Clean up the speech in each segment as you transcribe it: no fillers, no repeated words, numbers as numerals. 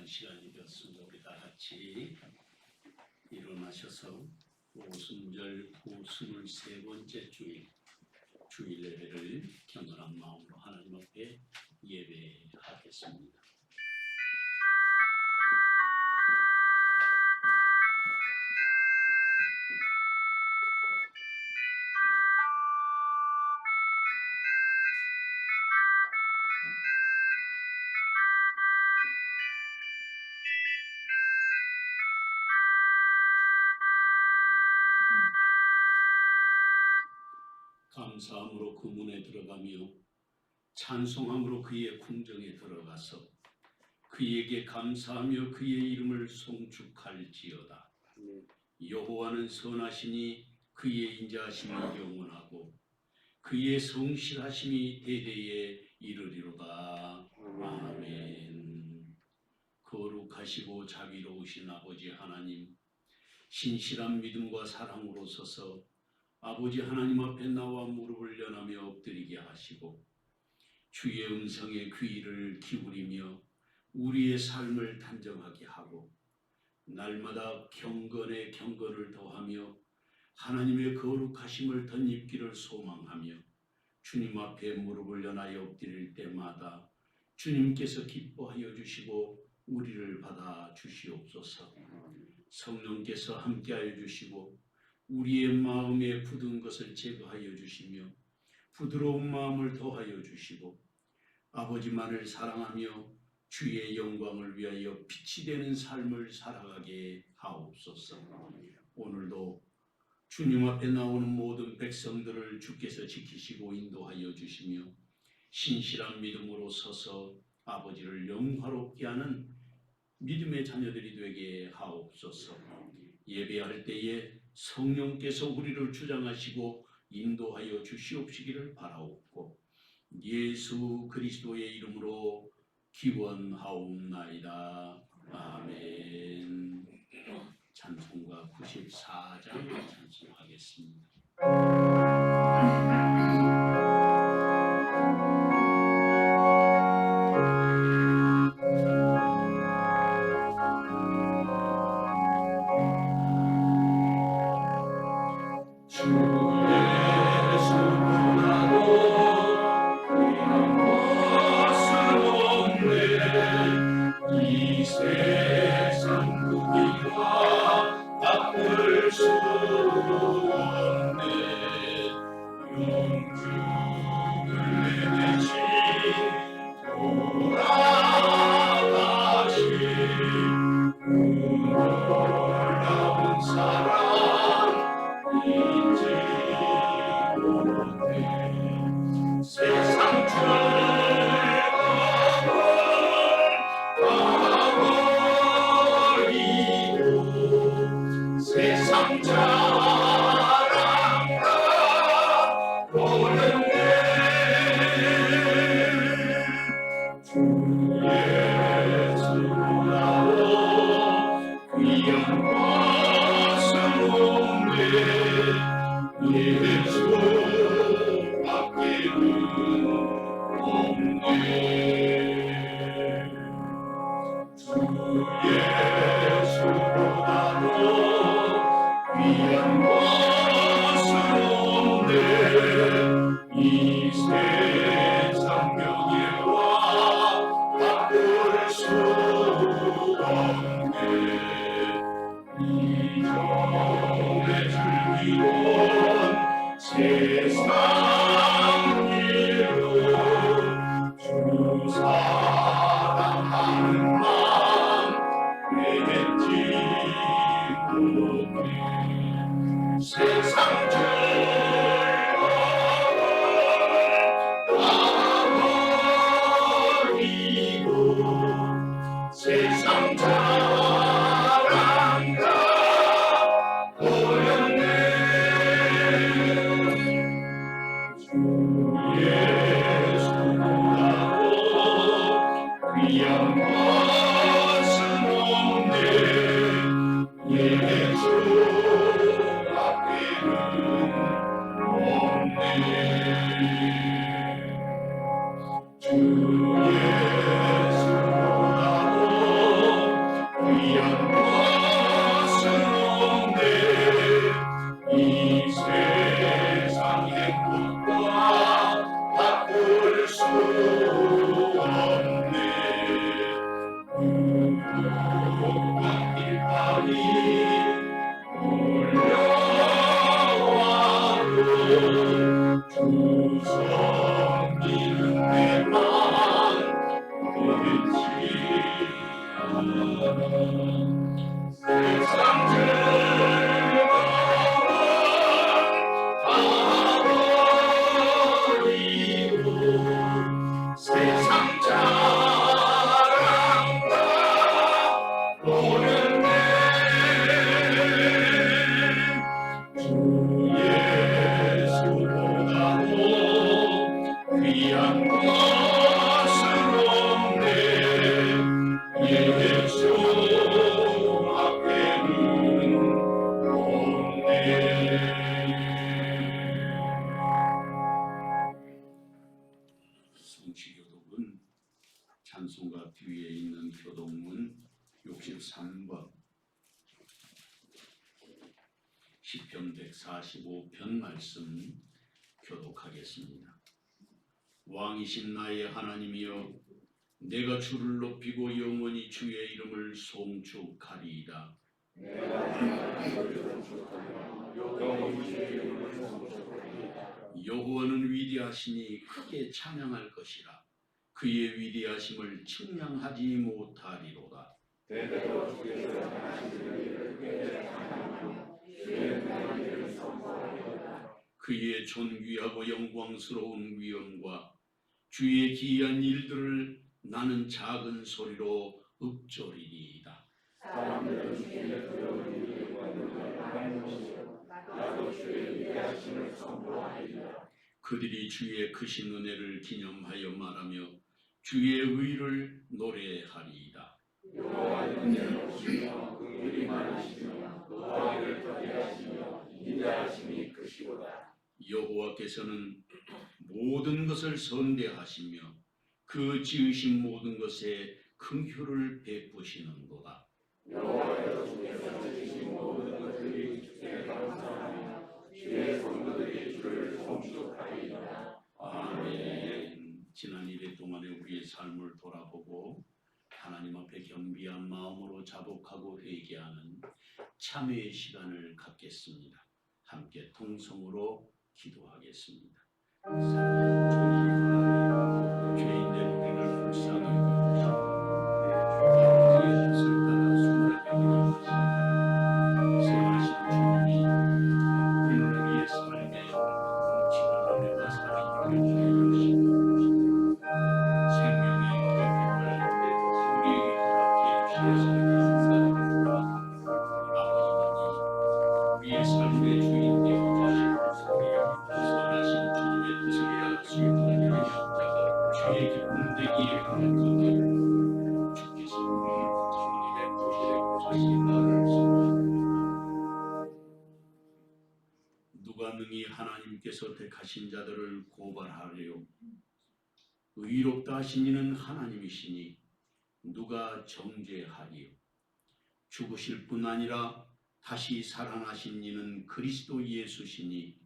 귀한 시간이 되었습니다. 우리 다 같이 일어나셔서 오순절 후 23번째 주일 예배를 겸손한 마음으로 하나님 앞에 예배하겠습니다. 감사함으로 그 문에 들어가며 찬송함으로 그의 궁정에 들어가서 그에게 감사하며 그의 이름을 송축할지어다. 여호와는 선하시니 그의 인자하심이 영원하고 그의 성실하심이 대대에 이르리로다. 아멘. 거룩하시고 자비로우신 아버지 하나님, 신실한 믿음과 사랑으로 서서 아버지 하나님 앞에 나와 무릎을 연하며 엎드리게 하시고 주의 음성에 귀를 기울이며 우리의 삶을 단정하게 하고 날마다 경건에 경건을 더하며 하나님의 거룩하심을 덧입기를 소망하며 주님 앞에 무릎을 연하여 엎드릴 때마다 주님께서 기뻐하여 주시고 우리를 받아 주시옵소서. 성령께서 함께하여 주시고 우리의 마음에 굳은 것을 제거하여 주시며 부드러운 마음을 더하여 주시고 아버지만을 사랑하며 주의 영광을 위하여 빛이 되는 삶을 살아가게 하옵소서. 오늘도 주님 앞에 나오는 모든 백성들을 주께서 지키시고 인도하여 주시며 신실한 믿음으로 서서 아버지를 영화롭게 하는 믿음의 자녀들이 되게 하옵소서. 예배할 때에 성령께서 우리를 주장하시고 인도하여 주시옵시기를 바라옵고 예수 그리스도의 이름으로 기원하옵나이다. 아멘. 찬송가 94장 찬송하겠습니다. 예수 앞에는 주 섬기는 내 맘 세상 즐거움 다 버리고 세상 자랑 다 보는데 주 예수보다도 귀한 것은 없네 예수 앞에는 없네. 성취교독은 찬송가 뒤에 있는 교독문 63번 시편 145편 말씀 교독하겠습니다. 왕이신 나의 하나님이여 내가 주를 높이고 영원히 주의 이름을 송축하리이다. 여호와는 위대하시니 크게 찬양할 것이라. 그의 위대하심을 측량하지 못하리로다. 그의 존귀하고 영광스러운 위엄과 주의 기이한 일들을 나는 작은 소리로 읊조리리이다. 사람들은 주의 두려운 일과 나도 주의 위대하심을 선포하리이다. 그들이 주의 크신 은혜를 기념하여 말하며 주의 의를 노래하리이다. 여호와는 은혜로우시며 그 일이 많으시며 노하기를 더디하시며 인자하심이 크시도다. 여호와께서는 모든 것을 선대하시며 그 지으신 모든 것에 긍휼을 베푸시는도다. 여호와께서 지으신 모든 것들이 주께 감사하며 주의 성도들이 주를 송축하리이다. 아멘. 지난 1회 동안에 우리의 삶을 돌아보고 하나님 앞에 겸비한 마음으로 자복하고 회개하는 참회의 시간을 갖겠습니다. 함께 통성으로 기도하겠습니다. 죄인된 우리를 불쌍히 여기시고 아버지의 뜻을 따라 순결하게 하시고 생하신 주님이 우리는 우리의 삶에 넘치는 은혜와 사랑이 주시고 생명의 꽃을 우리에게 허락해 주시옵소서. 우리의 삶의 주인 되어 주시고 선하신 주님의 뜻을 따라 순결하게 하시고 주의 기쁨 되기에 하는 것들 주께서 우리를 부탁하게 하시니 나를 누가 능히 하나님께서 택하신 자들을 고발하리요. 의롭다 하신 이는 하나님이시니 누가 정죄하리요. 죽으실 뿐 아니라 다시 살아나신 이는 그리스도 예수시니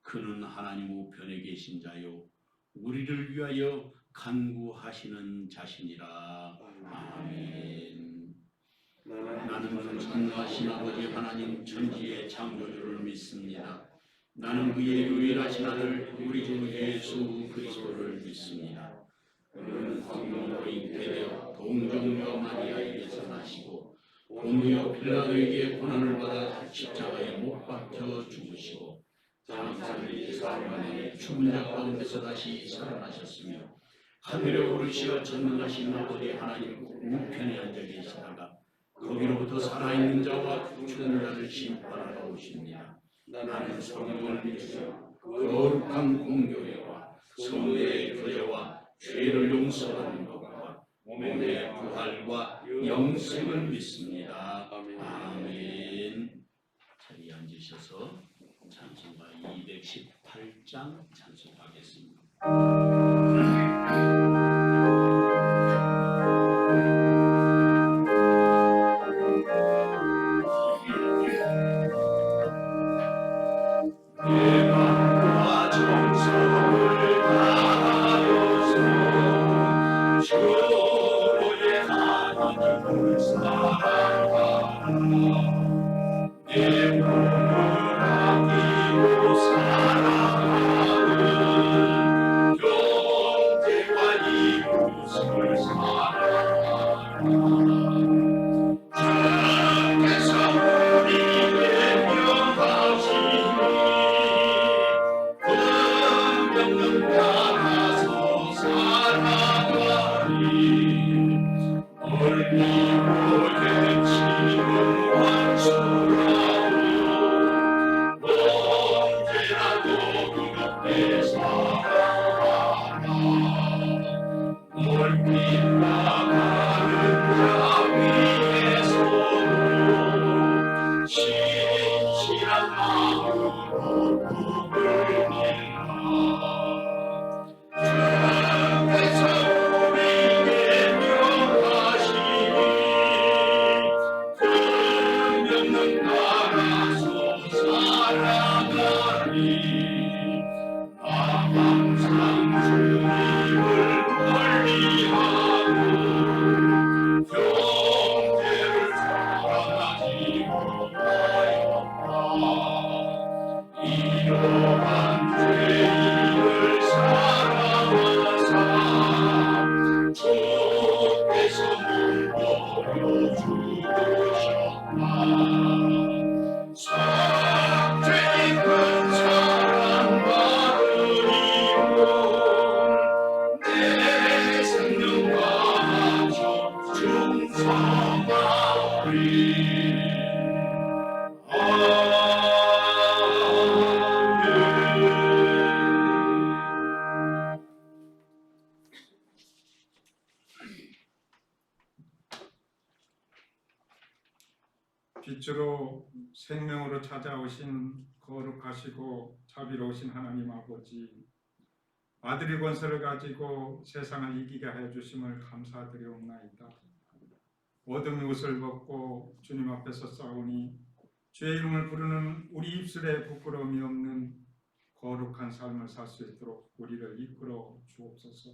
그는 하나님 우편에 계신 자요 우리를 위하여 간구하시는 자신이라. 아멘. 나는 전능하신 아버지 하나님 천지의 창조주를 믿습니다. 나는 그의 유일하신 아들 우리 주 예수 그리스도를 믿습니다. 그는 성령으로 잉태되어 동정녀 마리아에게서 나시고 본디오 빌라도에게 고난을 받아 십자가에 못 박혀 죽으시고 장사를 4일 만에 죽은 자 가운데서 다시 살아나셨으며 하늘에 오르시어 전능하신 아버지 하나님 우편에 앉아 계시다가 거기로부터 살아있는 자와 죽은 자를 심판하러 오십니다. 나는 성령을 믿으며 거룩한 공교회와 성례의 교제와 죄를 용서하는 것과 몸의 부활과 영생을 믿습니다. 아멘. 자리에 앉으셔서 찬송가 218장 찬송하겠습니다. 내 몸을 아끼고 살아 항상 주님을 관리하고 형제를 사랑하지 못하였다. 이러한 죄인을 사랑하사 주께서 물버려 주셨다. 죄인 큰 사랑 받으리고 내 생명과 합쳐 충성하리. 빛으로 생명으로 찾아오신 거룩하시고 자비로우신 하나님 아버지, 아들의 권세를 가지고 세상을 이기게 해 주심을 감사드리옵나이다. 어둠의 옷을 벗고 주님 앞에서 싸우니 주의 이름을 부르는 우리 입술에 부끄러움이 없는 거룩한 삶을 살 수 있도록 우리를 이끌어 주옵소서.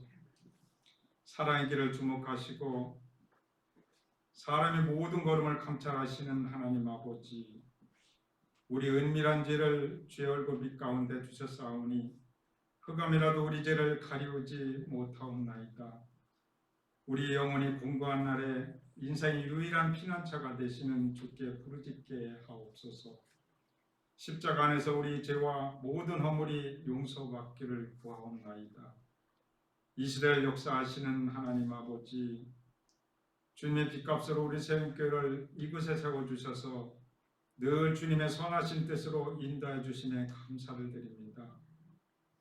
사랑의 길을 주목하시고 사람의 모든 걸음을 감찰하시는 하나님 아버지, 우리 은밀한 죄를 주의 얼굴 빛 가운데 주셨사오니 흑암이라도 우리 죄를 가리우지 못하옵나이다. 우리 영혼이 공고한 날에 인생의 유일한 피난처가 되시는 주께 부르짖게 하옵소서. 십자가 안에서 우리 죄와 모든 허물이 용서받기를 구하옵나이다. 이 시대를 역사하시는 하나님 아버지, 주님의 빚값으로 우리 세움교회를 이곳에 세워주셔서 늘 주님의 선하신 뜻으로 인도해 주심에 감사를 드립니다.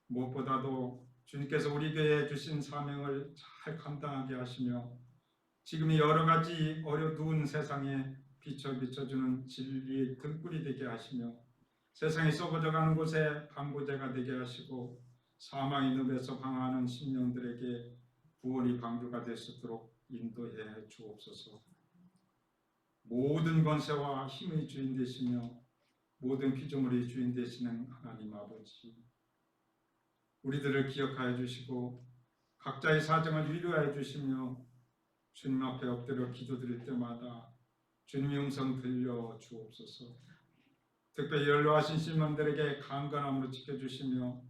무엇보다도 주님께서 우리 교회에 주신 사명을 잘 감당하게 하시며 지금 이 여러 가지 어려운 세상에 비춰주는 진리의 등불이 되게 하시며 세상이 썩어져가는 곳에 방부제가 되게 하시고 사망의 늪에서 방황하는 심령들에게 구원의 방주가 될 수 있도록 인도해 주옵소서. 모든 권세와 힘의 주인 되시며 모든 피조물의 주인 되시는 하나님 아버지, 우리들을 기억하여 주시고 각자의 사정을 위로하여 주시며 주님 앞에 엎드려 기도드릴 때마다 주님의 음성 들려 주옵소서. 특별히 연로하신 신령들에게 강건함으로 지켜주시며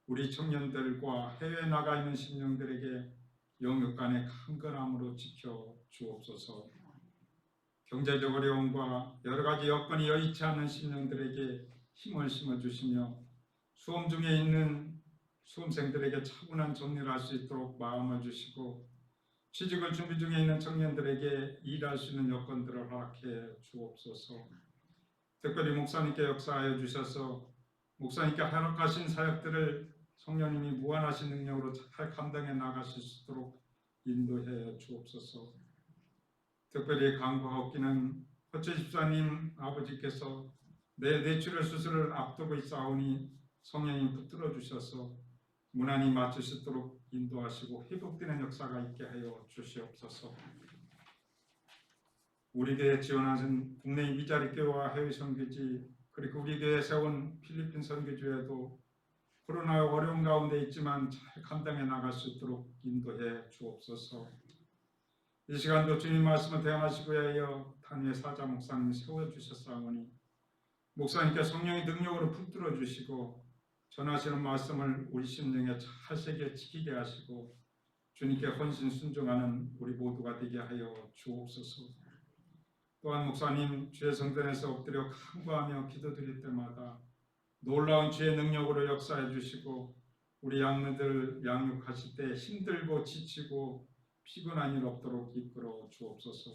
우리 청년들과 해외에 나가 있는 신령들에게 영육 간의 강건함으로 지켜 주옵소서. 경제적 어려움과 여러 가지 여건이 여의치 않은 신령들에게 힘을 심어주시며 수험 중에 있는 수험생들에게 차분한 정리를 할 수 있도록 마음을 주시고 취직을 준비 중에 있는 청년들에게 일할 수 있는 여건들을 허락해 주옵소서. 특별히 목사님께 역사하여 주셔서 목사님께 허락하신 사역들을 성령님이 무한하신 능력으로 잘 감당해 나가실 수 있도록 인도해 주옵소서. 특별히 간구하옵기는 허철 집사님 아버지께서 내 뇌출혈 수술을 앞두고 있사오니 성령님 붙들어 주셔서 무난히 마칠 수 있도록 인도하시고 회복되는 역사가 있게 하여 주시옵소서. 우리 교회 지원하신 국내 미자리 교회와 해외 선교지 그리고 우리 교회에 세운 필리핀 선교지에도 코로나의 어려운 가운데 있지만 잘 감당해 나갈 수 있도록 인도해 주옵소서. 이 시간도 주님 말씀을 대응하시고 하여 단위의 사자 목사님 세워주셨사오니 목사님께 성령의 능력으로 붙들어 주시고 전하시는 말씀을 우리 심령에 잘 새겨 지키게 하시고 주님께 헌신 순종하는 우리 모두가 되게 하여 주옵소서. 또한 목사님 주의 성전에서 엎드려 간구하며 기도드릴 때마다 놀라운 주의 능력으로 역사해 주시고 우리 양녀들 양육하실 때 힘들고 지치고 피곤한 일 없도록 이끌어 주옵소서.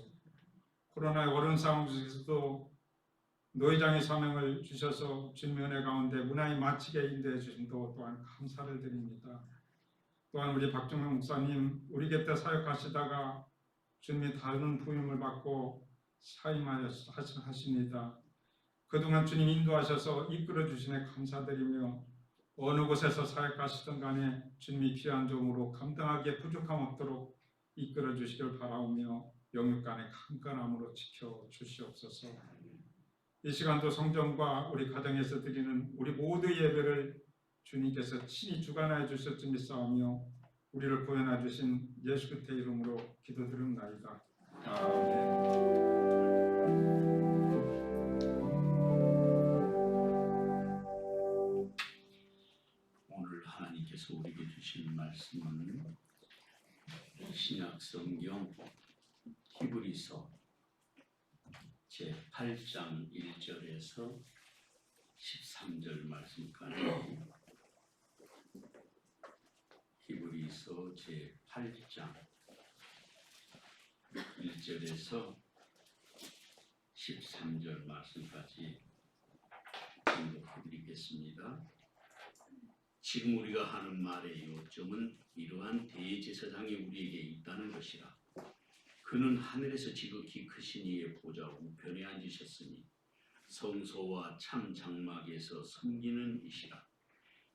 코로나의 어려운 상황 중에서도 노회장의 사명을 주셔서 주님의 은혜 가운데 무난히 마치게 인도해 주심도 또한 감사를 드립니다. 또한 우리 박종명 목사님 우리 곁에 사역하시다가 주님의 다른 부임을 받고 사임하십니다. 그동안 주님 인도하셔서 이끌어 주시네 감사드리며 어느 곳에서 사역하시던 간에 주님이 귀한 종으로 감당하기에 부족함 없도록 이끌어 주시길 바라오며 영육 간의 강건함으로 지켜 주시옵소서. 이 시간도 성전과 우리 가정에서 드리는 우리 모두의 예배를 주님께서 친히 주관하여 주실 줄 믿사오며 우리를 구원하여 주신 예수 그리스도의 이름으로 기도드립나이다. 아멘. 오늘 하나님께서 우리에게 주신 말씀은 신약 성경 히브리서 제8장 1절에서 13절 말씀까지, 히브리서 제8장 1절에서 13절 말씀까지 읽어드리겠습니다. 지금 우리가 하는 말의 요점은 이러한 대제사장이 우리에게 있다는 것이라. 그는 하늘에서 지극히 크신 이의 보좌 우편에 앉으셨으니 성소와 참 장막에서 섬기는 이시라.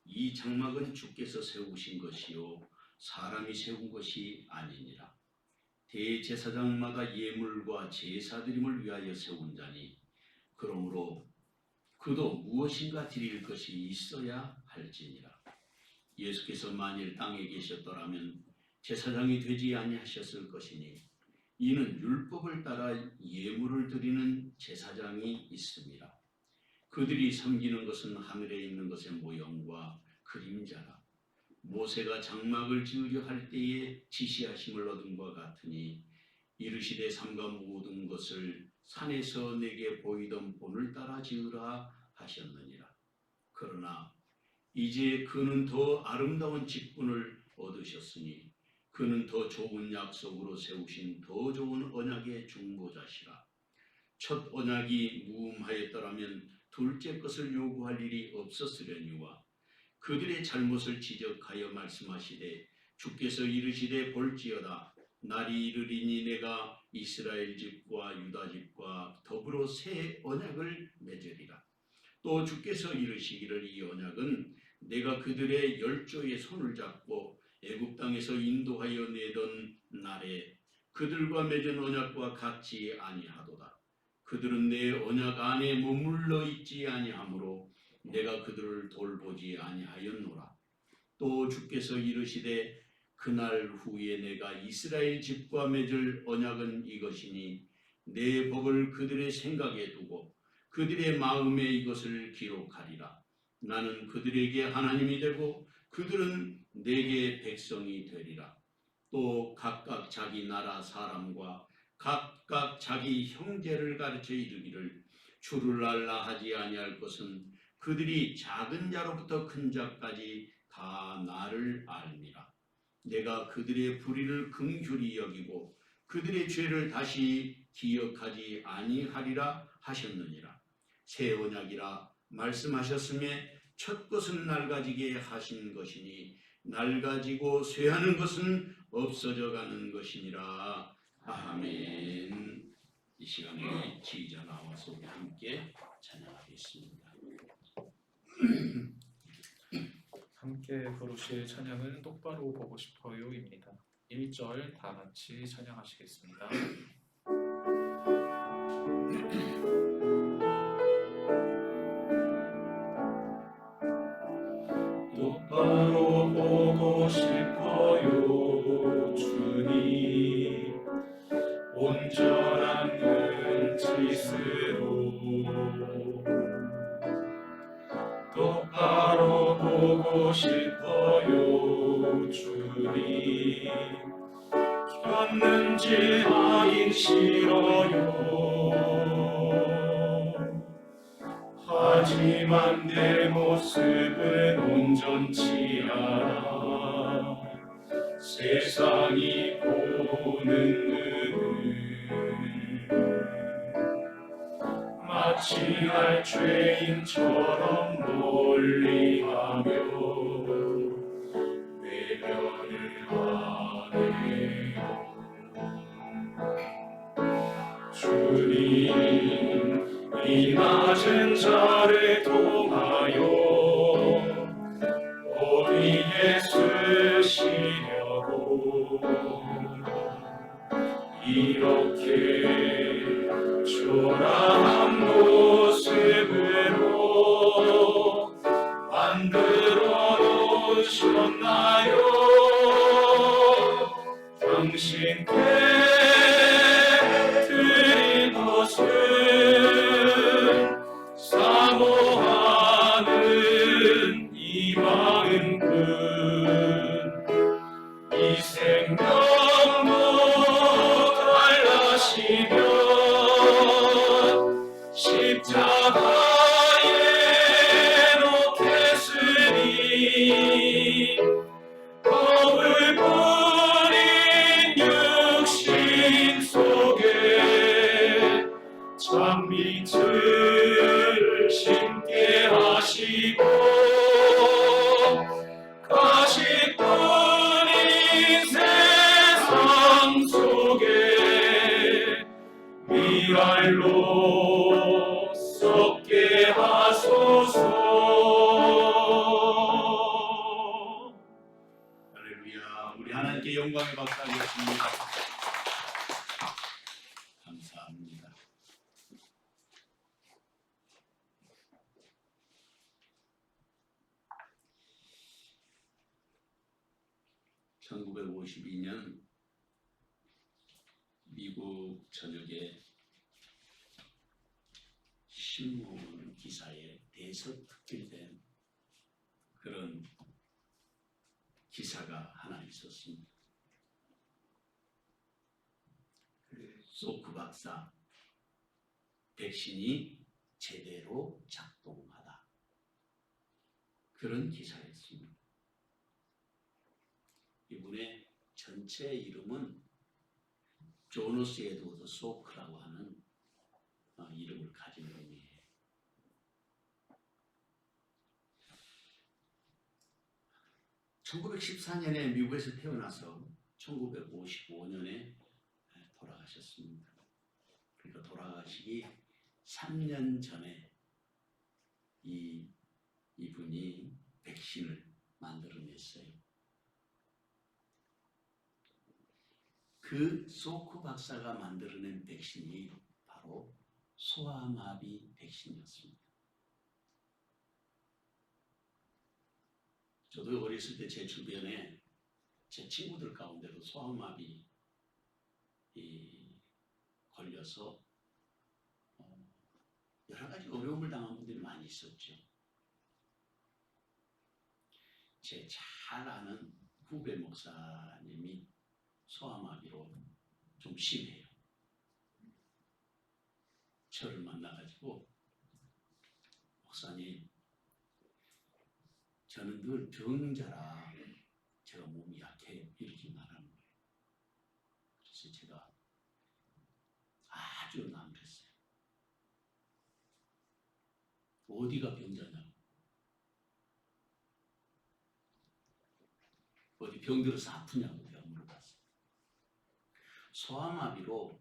이 장막은 주께서 세우신 것이요 사람이 세운 것이 아니니라. 대제사장마다 예물과 제사드림을 위하여 세운 자니 그러므로 그도 무엇인가 드릴 것이 있어야 할지니라. 예수께서 만일 땅에 계셨더라면 제사장이 되지 아니하셨을 것이니 이는 율법을 따라 예물을 드리는 제사장이 있습니다. 그들이 섬기는 것은 하늘에 있는 것의 모형과 그림자라. 모세가 장막을 지으려 할 때에 지시하심을 얻은 바 같으니 이르시되 삼가 모든 것을 산에서 내게 보이던 본을 따라 지으라 하셨느니라. 그러나 이제 그는 더 아름다운 직분을 얻으셨으니 그는 더 좋은 약속으로 세우신 더 좋은 언약의 중보자시라. 첫 언약이 무음하였더라면 둘째 것을 요구할 일이 없었으려니와 그들의 잘못을 지적하여 말씀하시되 주께서 이르시되 볼지어다 날이 이르리니 내가 이스라엘 집과 유다 집과 더불어 새 언약을 맺으리라. 또 주께서 이르시기를 이 언약은 내가 그들의 열조의 손을 잡고 애굽 땅에서 인도하여 내던 날에 그들과 맺은 언약과 같지 아니하도다. 그들은 내 언약 안에 머물러 있지 아니하므로 내가 그들을 돌보지 아니하였노라. 또 주께서 이르시되 그날 후에 내가 이스라엘 집과 맺을 언약은 이것이니 내 법을 그들의 생각에 두고 그들의 마음에 이것을 기록하리라. 나는 그들에게 하나님이 되고 그들은 내게 백성이 되리라. 또 각각 자기 나라 사람과 각각 자기 형제를 가르쳐 이르기를 주를 알라 하지 아니할 것은 그들이 작은 자로부터 큰 자까지 다 나를 알미라. 내가 그들의 불의를 긍휼히 여기고 그들의 죄를 다시 기억하지 아니하리라 하셨느니라. 새 언약이라 말씀하셨음에 첫 것은 낡아지게 하신 것이니 낡아지고 쇠하는 것은 없어져 가는 것이니라. 아멘. 이 시간에 지휘자 나와서 우리 함께 찬양하겠습니다. 함께 부르실 찬양은 똑바로 보고 싶어요입니다. 1절 다 같이 찬양하시겠습니다. 똑바로 보고 싶어요 주님 온전한 눈짓으로 똑바로 보고 싶어요 주님 켰는지 하긴 싫어요 하지만 내 모습은 온전치 않아 세상이 보는 눈은 마치 날 죄인처럼 멀리하며 외면을 하네요. 주님 이 낮은 자를 통하여 어디에 쓰시려고 이렇게 초라한 모습 만들어 놓으셨나요? 당신께 드릴 것은 사모하는 이 마음뿐. 이 생명도 달라시면 십자가에 놓겠으니 거울뿐인 육신 속에 찬빛을 심게 하시고 가시뿐인 세상 속에 미랄로 썩게 하소서. 할렐루야. 우리 하나님께 영광의 박수 하겠습니다. 감사합니다. (1952년) 미국 전역에 신문 기사에 대서특필된 그런 기사가 하나 있었습니다. 소크 박사, 백신이 제대로 작동하다. 그런 기사였습니다. 이분의 전체 이름은 조너스 에드워드 소크라고 하는 이름을 가진 분이에요. (1914년에) 미국에서 태어나서 (1955년에) 돌아가셨습니다. 그러니까 돌아가시기 3년 전에 이분이 백신을 만들어냈어요. 그 소크 박사가 만들어낸 백신이 바로 소아마비 백신이었습니다. 저도 어렸을 때 제 주변에 제 친구들 가운데도 소아마비 걸려서 여러 가지 어려움을 당한 분들이 많이 있었죠. 제 잘 아는 후배 목사님이 소아마비로 좀 심해요. 저를 만나가지고 목사님, 저는 늘 병자라 제가 몸이 약해요. 이렇게 말하는 거예요. 그래서 제가 아주 난했어요. 어디가 병자냐고. 어디 병들어서 아프냐고 제가 물어봤어요. 소아마비로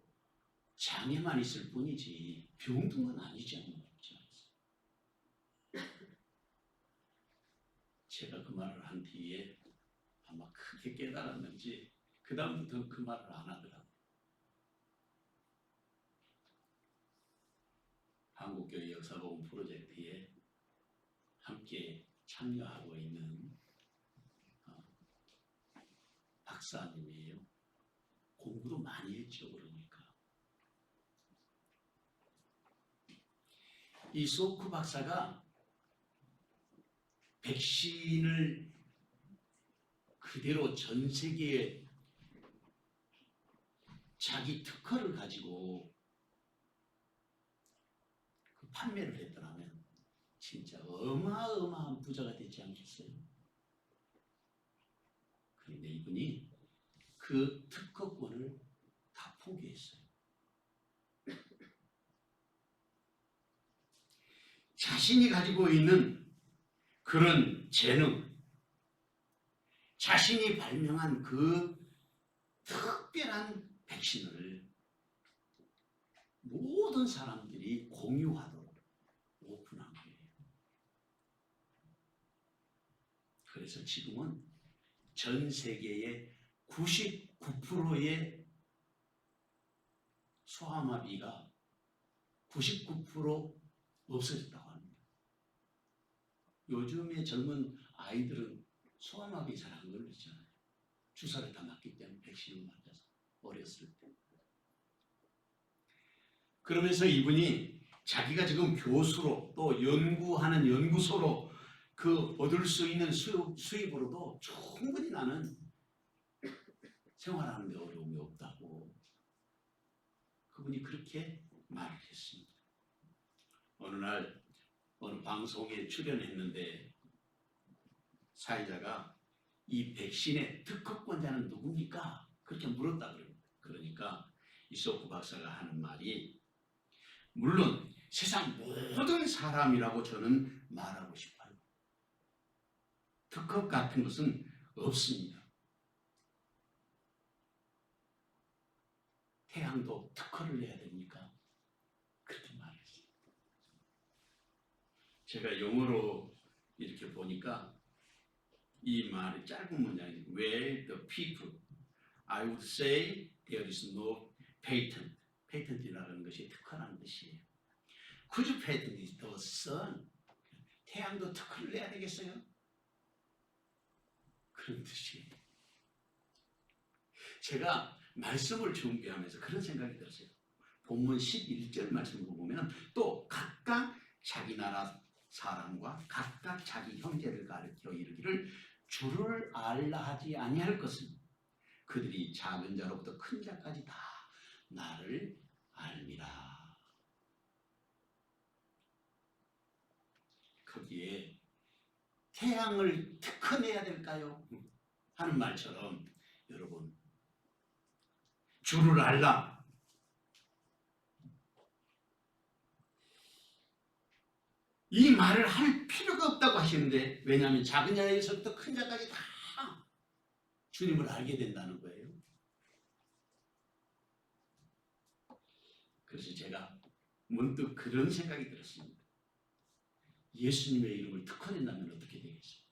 장애만 있을 뿐이지 병든 건 아니지 않나요? 제가 그 말을 한 뒤에 아마 크게 깨달았는지 그 다음부터 그 말을 안 하더라고요. 한국교회 역사복음 프로젝트에 함께 참여하고 있는 박사님이에요. 공부도 많이 했죠. 그러니까 이 소크 박사가 백신을 그대로 전 세계에 자기 특허를 가지고 그 판매를 했더라면 진짜 어마어마한 부자가 되지 않겠어요? 그런데 이분이 그 특허권을 다 포기했어요. 자신이 가지고 있는 그런 재능, 자신이 발명한 그 특별한 백신을 모든 사람들이 공유하도록 오픈한 거예요. 그래서 지금은 전 세계의 99%의 소아마비가 99% 없어졌다고 합니다. 요즘의 젊은 아이들은 소아마비 잘 안 걸리잖아요. 주사를 다 맞기 때문에 백신을 맞아서 어렸을 때. 그러면서 이분이 자기가 지금 교수로 또 연구하는 연구소로 그 얻을 수 있는 수입으로도 충분히 나는 생활하는 데 어려움이 없다고 그분이 그렇게 말을 했습니다. 어느 날 어느 방송에 출연했는데 사회자가 이 백신의 특허권자는 누굽니까? 그렇게 물었다 그래요. 그러니까 이소프 박사가 하는 말이 물론 세상 모든 사람이라고 저는 말하고 싶어요. 특허 같은 것은 없습니다. 태양도 특허를 내야 됩니까? 그렇게 말했어요. 제가 영어로 이렇게 보니까 이 말이 짧은 문장이 Where the people, I would say there is no patent. patent이라는 것이 특허라는 뜻이에요. Could you patent the sun? 태양도 특허를 내야 되겠어요? 그런 뜻이에요. 제가 말씀을 준비하면서 그런 생각이 들었어요. 본문 11절 말씀을 보면 또 각각 자기 나라 사람과 각각 자기 형제를 가르쳐 이르기를 주를 알라 하지 아니할 것은 그들이 작은 자로부터 큰 자까지 다 나를 알미라. 거기에 태양을 특허내야 될까요? 하는 말처럼 여러분 주를 알라. 이 말을 할 필요가 없다고 하시는데 왜냐하면 작은 자에서부터 큰 자까지 다 주님을 알게 된다는 거예요. 그래서 제가 문득 그런 생각이 들었습니다. 예수님의 이름을 특허낸다면 어떻게 되겠어요?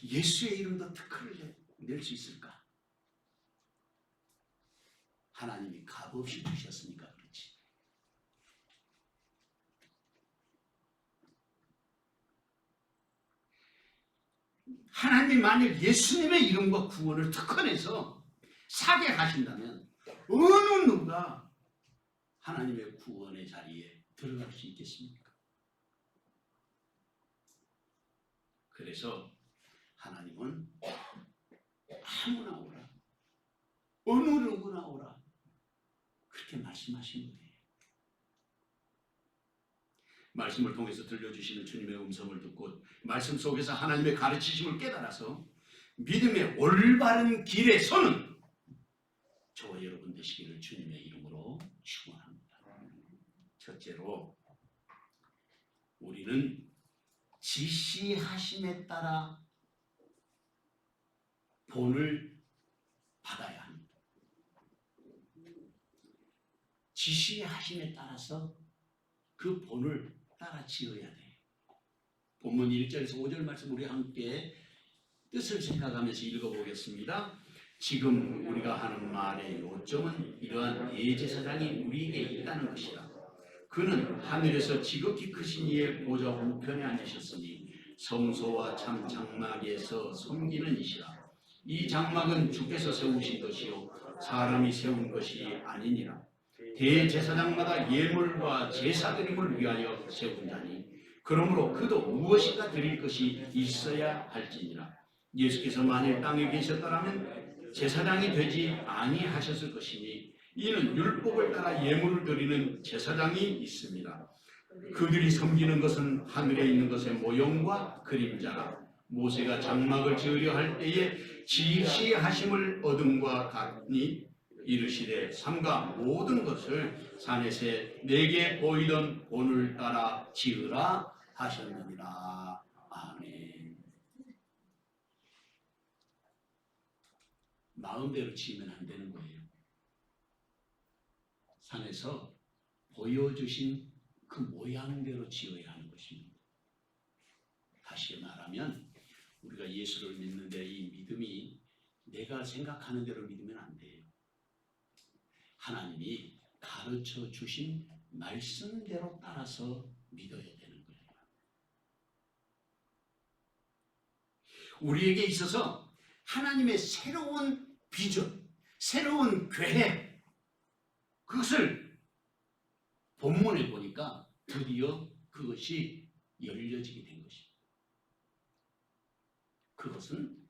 예수의 이름도 특허를 낼 수 있을까? 하나님이 값없이 주셨으니까 그렇지. 하나님 만약 예수님의 이름과 구원을 특허내서 사게 하신다면 어느 누가 하나님의 구원의 자리에 들어갈 수 있겠습니까? 그래서 하나님은 아무나 오라, 어느 누구나 오라 그렇게 말씀하신 거예요. 말씀을 통해서 들려주시는 주님의 음성을 듣고 말씀 속에서 하나님의 가르치심을 깨달아서 믿음의 올바른 길에 서는 저와 여러분 되시기를 주님의 이름으로 축원합니다. 첫째로 우리는 지시하심에 따라 본을 받아야 합니다. 지시하심에 따라서 그 본을 따라 지어야 돼요. 본문 1절에서 5절 말씀 우리 함께 뜻을 생각하면서 읽어보겠습니다. 지금 우리가 하는 말의 요점은 이러한 대제사장이 우리에게 있다는 것이다. 그는 하늘에서 지극히 크신 이의 보좌 우편에 앉으셨으니 성소와 참 장막에서 섬기는 이시라. 이 장막은 주께서 세우신 것이요 사람이 세운 것이 아니니라. 대제사장마다 예물과 제사드림을 위하여 세운 자니 그러므로 그도 무엇인가 드릴 것이 있어야 할지니라. 예수께서 만일 땅에 계셨더라면 제사장이 되지 아니하셨을 것이니 이는 율법을 따라 예물을 드리는 제사장이 있습니다. 그들이 섬기는 것은 하늘에 있는 것의 모형과 그림자라. 모세가 장막을 지으려 할 때에 지시하심을 얻음과 같니 이르시되 삼가 모든 것을 산에서 내게 보이던 본을 따라 지으라 하셨느니라. 아멘. 마음대로 지으면 안 되는 거예요. 산에서 보여주신 그 모양대로 지어야 하는 것입니다. 다시 말하면 우리가 예수를 믿는데 이 믿음이 내가 생각하는 대로 믿으면 안 돼요. 하나님이 가르쳐 주신 말씀대로 따라서 믿어야 되는 거예요. 우리에게 있어서 하나님의 새로운 비전, 새로운 계획, 그것을 본문에 보니까 드디어 그것이 열려지게 된 것입니다. 그것은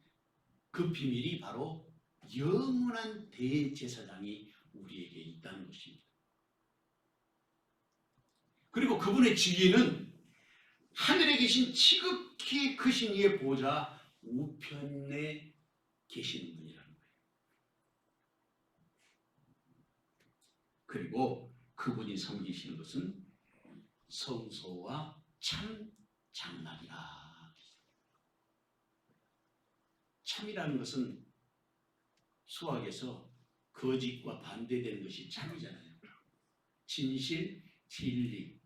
그 비밀이 바로 영원한 대제사장이 우리에게 있다는 것입니다. 그리고 그분의 지위는 하늘에 계신 지극히 크신 이의 보좌 우편에 계시는 분이라는 거예요. 그리고 그분이 섬기시는 것은 성소와 참 장막이라. 참이라는 것은 수학에서 거짓과 반대되는 것이 참이잖아요. 진실, 진리,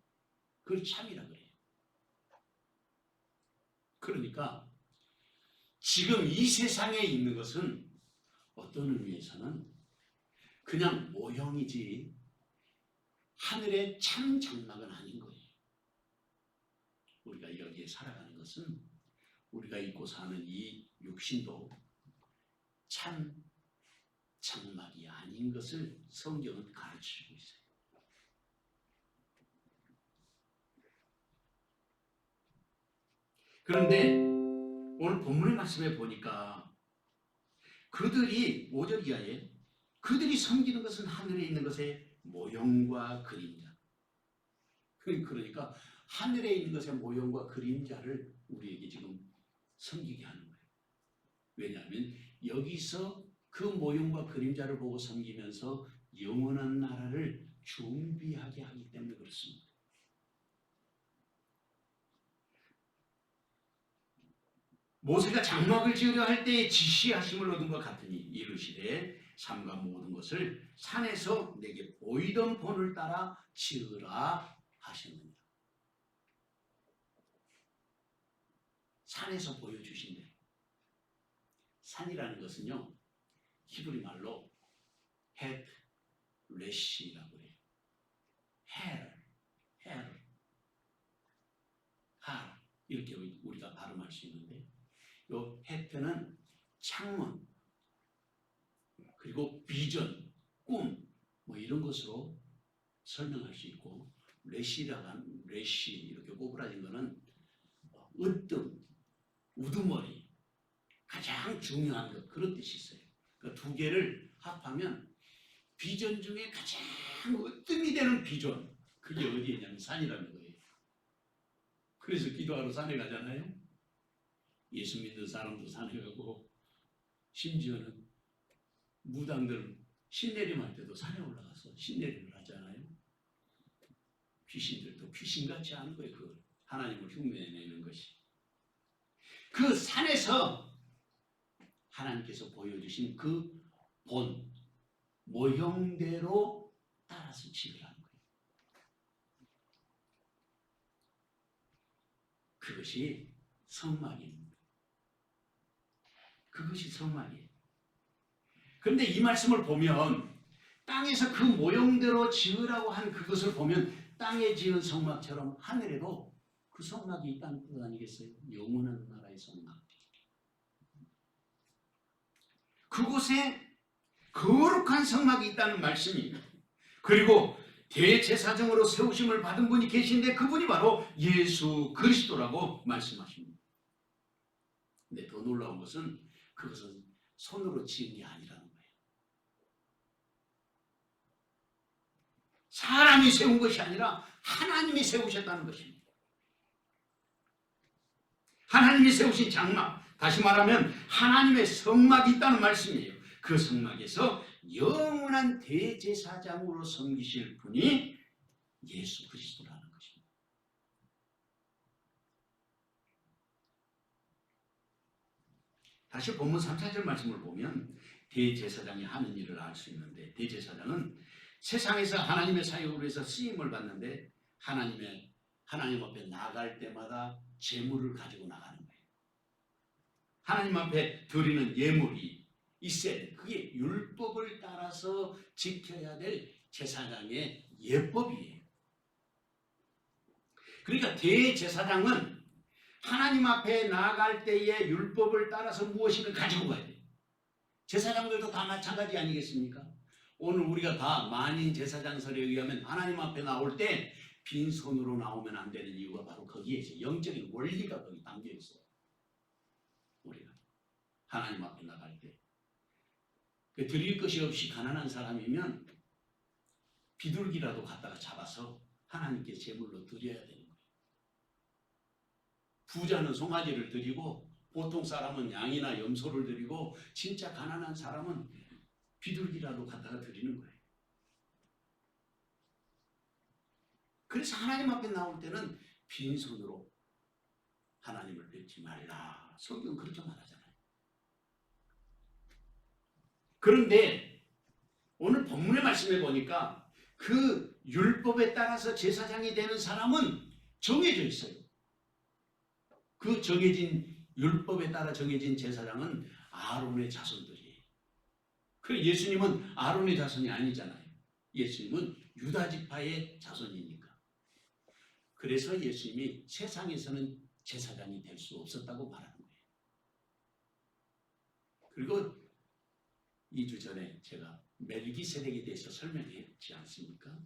그걸 참이라고 그래요. 그러니까 지금 이 세상에 있는 것은 어떤 의미에서는 그냥 모형이지 하늘의 참 장막은 아닌 거예요. 우리가 여기에 살아가는 것은 우리가 입고 사는 이 육신도 참 장막이 아닌 것을 성경은 가르치고 있어요. 그런데 오늘 본문의 말씀에 보니까 그들이 5절 이하에 그들이 섬기는 것은 하늘에 있는 것의 모형과 그림자. 그러니까 하늘에 있는 것의 모형과 그림자를 우리에게 지금 섬기게 하는 거예요. 왜냐하면 여기서 그 모형과 그림자를 보고 섬기면서 영원한 나라를 준비하게 하기 때문에 그렇습니다. 모세가 장막을 지으려 할 때에 지시하심을 얻은 것 같으니 이르시되 삼가 모든 것을 산에서 내게 보이던 본을 따라 지으라 하셨느니라. 산에서 보여주신 대로. 산이라는 것은요, 히브리 말로 헷 레시라고 해요. 헬, 할 이렇게 우리가 발음할 수 있는데, 요 헷는 창문, 그리고 비전, 꿈, 뭐 이런 것으로 설명할 수 있고, 레시라고 하는 레시 이렇게 꼬부라진 거는 으뜸, 우두머리, 가장 중요한 것, 그런 뜻이 있어요. 그러니까 두 개를 합하면 비전 중에 가장 으뜸이 되는 비전, 그게 어디에 있냐면 산이라는 거예요. 그래서 기도하러 산에 가잖아요. 예수 믿는 사람도 산에 가고, 심지어는 무당들 신내림할 때도 산에 올라가서 신내림을 하잖아요. 귀신들도 귀신같이 하는 거예요. 그 하나님을 흉내내는 것이. 그 산에서 하나님께서 보여주신 그 본, 모형대로 따라서 지으라는 거예요. 그것이 성막입니다. 그것이 성막이에요. 그런데 이 말씀을 보면 땅에서 그 모형대로 지으라고 한 그것을 보면 땅에 지은 성막처럼 하늘에도 그 성막이 있다는 뜻 아니겠어요? 영원한 나라의 성막. 그곳에 거룩한 성막이 있다는 말씀입니다. 그리고 대제사장으로 세우심을 받은 분이 계신데 그분이 바로 예수 그리스도라고 말씀하십니다. 근데 더 놀라운 것은 그것은 손으로 지은 게 아니라는 거예요. 사람이 세운 것이 아니라 하나님이 세우셨다는 것입니다. 하나님이 세우신 장막, 다시 말하면 하나님의 성막이 있다는 말씀이에요. 그 성막에서 영원한 대제사장으로 섬기실 분이 예수 그리스도라는 것입니다. 다시 본문 3, 4절 말씀을 보면 대제사장이 하는 일을 알 수 있는데, 대제사장은 세상에서 하나님의 사역으로 해서 쓰임을 받는데 하나님 앞에 나갈 때마다 제물을 가지고 나가는 거예요. 하나님 앞에 드리는 예물이 있어야 돼. 그게 율법을 따라서 지켜야 될 제사장의 예법이에요. 그러니까 대제사장은 하나님 앞에 나아갈 때에 율법을 따라서 무엇인가 가지고 가야 돼요. 제사장들도 다 마찬가지 아니겠습니까? 오늘 우리가 다 만인 제사장설에 의하면 하나님 앞에 나올 때 빈손으로 나오면 안 되는 이유가 바로 거기에 있어요. 영적인 원리가 거기 담겨 있어요. 우리가 하나님 앞에 나갈 때 드릴 것이 없이 가난한 사람이면 비둘기라도 갖다가 잡아서 하나님께 제물로 드려야 되는 거예요. 부자는 송아지를 드리고 보통 사람은 양이나 염소를 드리고 진짜 가난한 사람은 비둘기라도 갖다가 드리는 거예요. 그래서 하나님 앞에 나올 때는 빈손으로 하나님을 뵙지 말라. 성경은 그렇게 말하잖아요. 그런데 오늘 본문의 말씀에 보니까 그 율법에 따라서 제사장이 되는 사람은 정해져 있어요. 그 정해진 율법에 따라 정해진 제사장은 아론의 자손들이에요. 그래서 예수님은 아론의 자손이 아니잖아요. 예수님은 유다 지파의 자손이니까. 그래서 예수님이 세상에서는 제사장이 될 수 없었다고 말하는 거예요. 그리고 2주 전에 제가 멜기세덱에 대해서 설명했지 않습니까?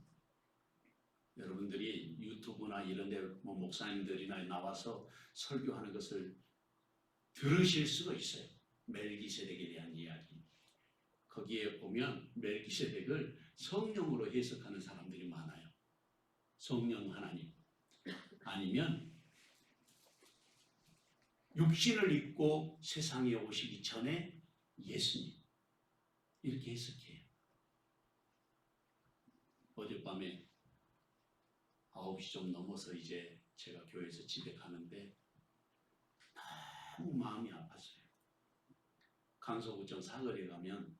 여러분들이 유튜브나 이런 데 목사님들이나 나와서 설교하는 것을 들으실 수가 있어요. 멜기세덱에 대한 이야기. 거기에 보면 멜기세덱을 성령으로 해석하는 사람들이 많아요. 성령 하나님. 아니면 육신을 입고 세상에 오시기 전에 예수님. 이렇게 해석해요. 어젯밤에 9시 좀 넘어서 이제 제가 교회에서 집에 가는데 너무 마음이 아팠어요. 강서구청 사거리에 가면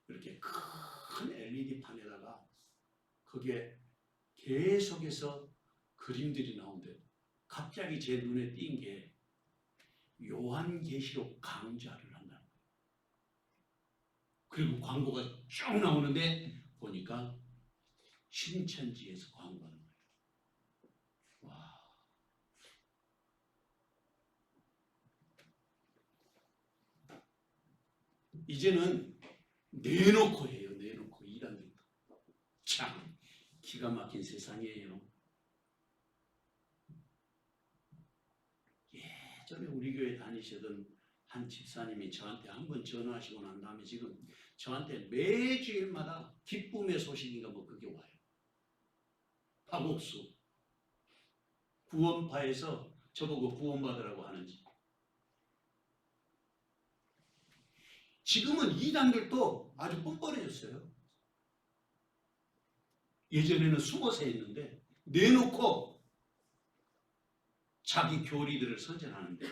이렇게 큰 LED판에다가 거기에 계속해서 그림들이 나오는데 갑자기 제 눈에 띈 게 요한계시록 강좌를 한다는 거예요. 그리고 광고가 쭉 나오는데 보니까 신천지에서 광고하는 거예요. 와. 이제는 내놓고 해요. 내놓고 이단들도. 참 기가 막힌 세상이에요. 예전에 우리 교회 다니시던 한 집사님이 저한테 한 번 전화하시고 난 다음에 지금 저한테 매주일마다 기쁨의 소식인가 뭐 그게 와요. 파곡수 구원파에서 저보고 구원받으라고 하는지. 지금은 이단들도 아주 뻔뻔해졌어요. 예전에는 숨어서 했는데 내놓고 자기 교리들을 선전하는데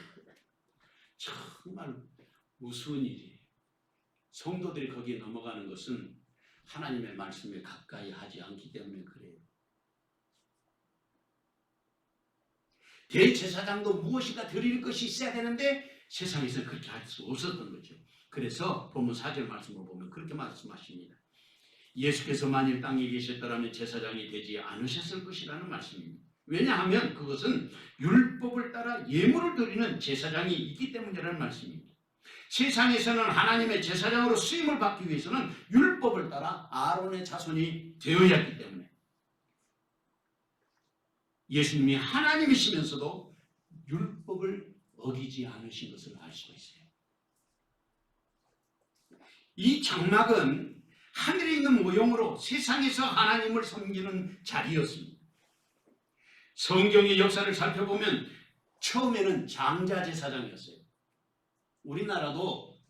정말 무서운 일이에요. 성도들이 거기에 넘어가는 것은 하나님의 말씀에 가까이 하지 않기 때문에 그래요. 대제사장도 무엇인가 드릴 것이 있어야 되는데 세상에서 그렇게 할 수 없었던 거죠. 그래서 본문 4절 말씀을 보면 그렇게 말씀하십니다. 예수께서 만일 땅에 계셨더라면 제사장이 되지 않으셨을 것이라는 말씀입니다. 왜냐하면 그것은 율법을 따라 예물을 드리는 제사장이 있기 때문이라는 말씀입니다. 세상에서는 하나님의 제사장으로 쓰임을 받기 위해서는 율법을 따라 아론의 자손이 되어야 했기 때문에 예수님이 하나님이시면서도 율법을 어기지 않으신 것을 알 수가 있어요. 이 장막은 하늘에 있는 모형으로 세상에서 하나님을 섬기는 자리였습니다. 성경의 역사를 살펴보면 처음에는 장자제사장이었어요. 우리나라도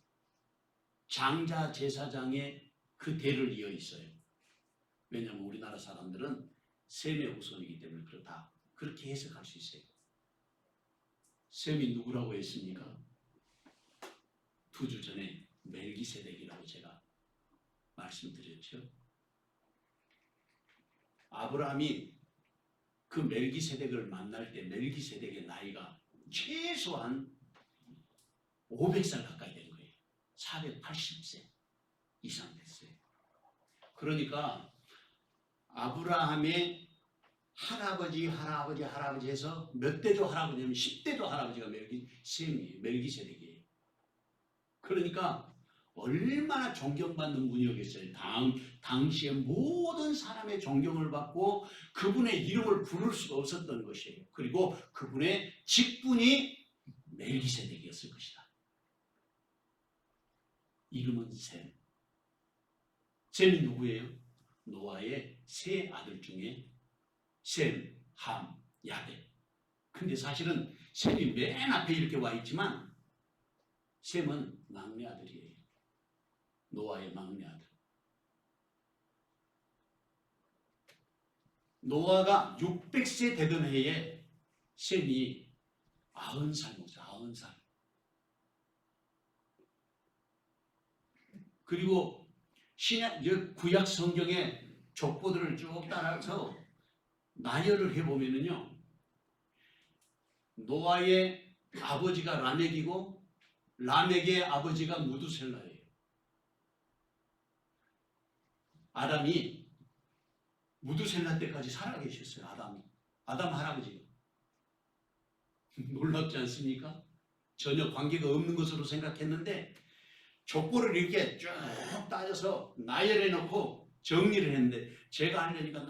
장자제사장의 그 대를 이어 있어요. 왜냐하면 우리나라 사람들은 셈의 후손이기 때문에 그렇다. 그렇게 해석할 수 있어요. 셈이 누구라고 했습니까? 2주 전에 멜기세덱이라고 제가 말씀드렸죠. 아브라함이 그 멜기세덱을 만날 때 멜기세덱의 나이가 최소한 500살 가까이 된 거예요. 480세 이상 됐어요. 그러니까 아브라함의 할아버지 해서 몇 대도 할아버지면 10대도 할아버지가 셈이에요. 멜기세덱이에요. 그러니까 얼마나 존경받는 분이었겠어요. 당시에 모든 사람의 존경을 받고 그분의 이름을 부를 수가 없었던 것이에요. 그리고 그분의 직분이 멜기세덱이었을 것이다. 이름은 셈. 셈이 누구예요? 노아의 세 아들 중에 셈, 함, 야벳. 근데 사실은 셈이 맨 앞에 이렇게 와 있지만 셈은 막내 아들이에요. 노아의 막내 아들. 노아가 600세 되던 해에 셈이 90살 먹었어요. 90살. 그리고 구약 성경의 족보들을 쭉 따라서 나열을 해보면은요, 노아의 아버지가 라멕이고 라멕의 아버지가 무두셀라예요. 아담이 무두셀라 때까지 살아계셨어요. 아담 할아버지. 놀랍지 않습니까? 전혀 관계가 없는 것으로 생각했는데 족보를 이렇게 쭉 따져서 나열해 놓고 정리를 했는데 제가 하려니까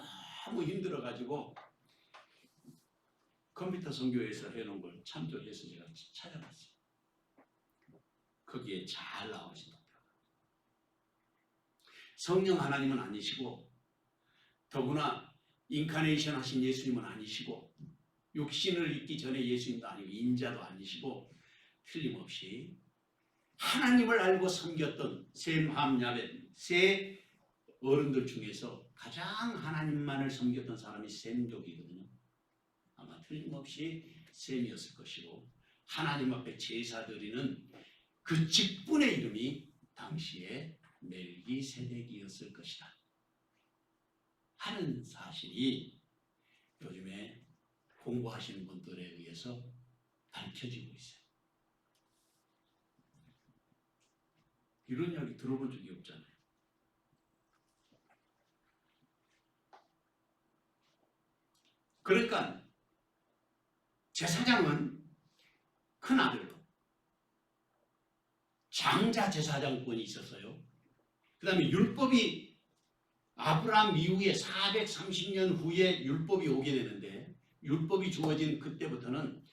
너무 힘들어가지고 컴퓨터 선교에서 해놓은 걸 참조해서 제가 찾아봤어요. 거기에 잘 나오시더라고요. 성령 하나님은 아니시고 더구나 인카네이션 하신 예수님은 아니시고 육신을 입기 전에 예수님도 아니고 인자도 아니시고 틀림없이 하나님을 알고 섬겼던 셈, 함, 야벳 세 어른들 중에서 가장 하나님만을 섬겼던 사람이 셈족이거든요. 아마 틀림없이 셈이었을 것이고 하나님 앞에 제사 드리는 그 직분의 이름이 당시에 멜기세덱이었을 것이다 하는 사실이 요즘에 공부하시는 분들에 의해서 밝혀지고 있어요. 이런 이야기 들어본 적이 없잖아요. 그러니까 제사장은 큰 아들로 장자 제사장권이 있었어요. 그 다음에 율법이 아브라함 이후에 430년 후에 율법이 오게 되는데 율법이 주어진 그때부터는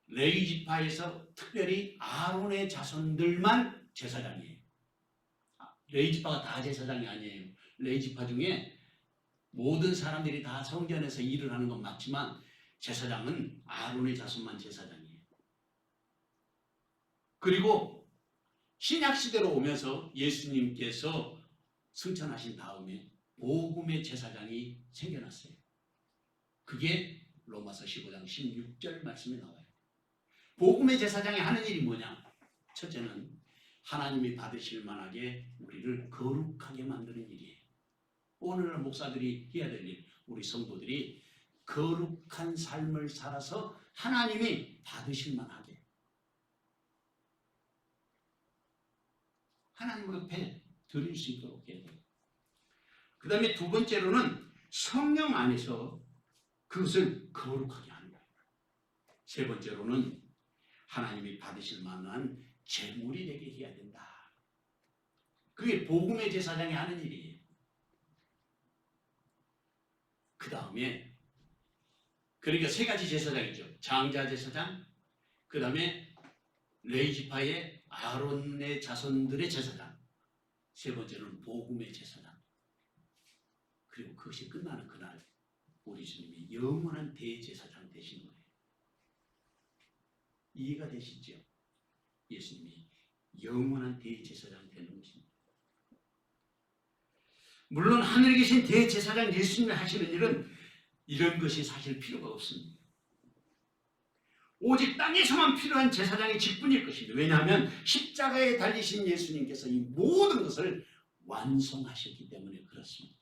레위 지파에서 특별히 아론의 자손들만 제사장이에요. 레위 지파가 다 제사장이 아니에요. 레위 지파 중에 모든 사람들이 다 성전에서 일을 하는 건 맞지만 제사장은 아론의 자손만 제사장이에요. 그리고 신약시대로 오면서 예수님께서 승천하신 다음에 복음의 제사장이 생겨났어요. 그게 로마서 15장 16절 말씀에 나와요. 복음의 제사장이 하는 일이 뭐냐? 첫째는 하나님이 받으실 만하게 우리를 거룩하게 만드는 일이에요. 오늘날 목사들이 해야 될 일, 우리 성도들이 거룩한 삶을 살아서 하나님이 받으실 만하게 하나님 앞에 드릴 수 있도록 해야 돼요. 그 다음에 두 번째로는 성령 안에서 그것을 거룩하게 하는 거예요. 세 번째로는 하나님이 받으실 만한 제물이 되게 해야 된다. 그게 복음의 제사장이 하는 일이에요. 그 다음에 그러니까 세 가지 제사장이죠. 장자 제사장, 그 다음에 레위 지파의 아론의 자손들의 제사장, 세 번째는 복음의 제사장. 그리고 그것이 끝나는 그날 우리 주님이 영원한 대제사장 되시는 거예요. 이해가 되시죠? 예수님이 영원한 대제사장 되는 것입니다. 물론 하늘에 계신 대제사장 예수님이 하시는 일은 이런 것이 사실 필요가 없습니다. 오직 땅에서만 필요한 제사장의 직분일 것입니다. 왜냐하면 십자가에 달리신 예수님께서 이 모든 것을 완성하셨기 때문에 그렇습니다.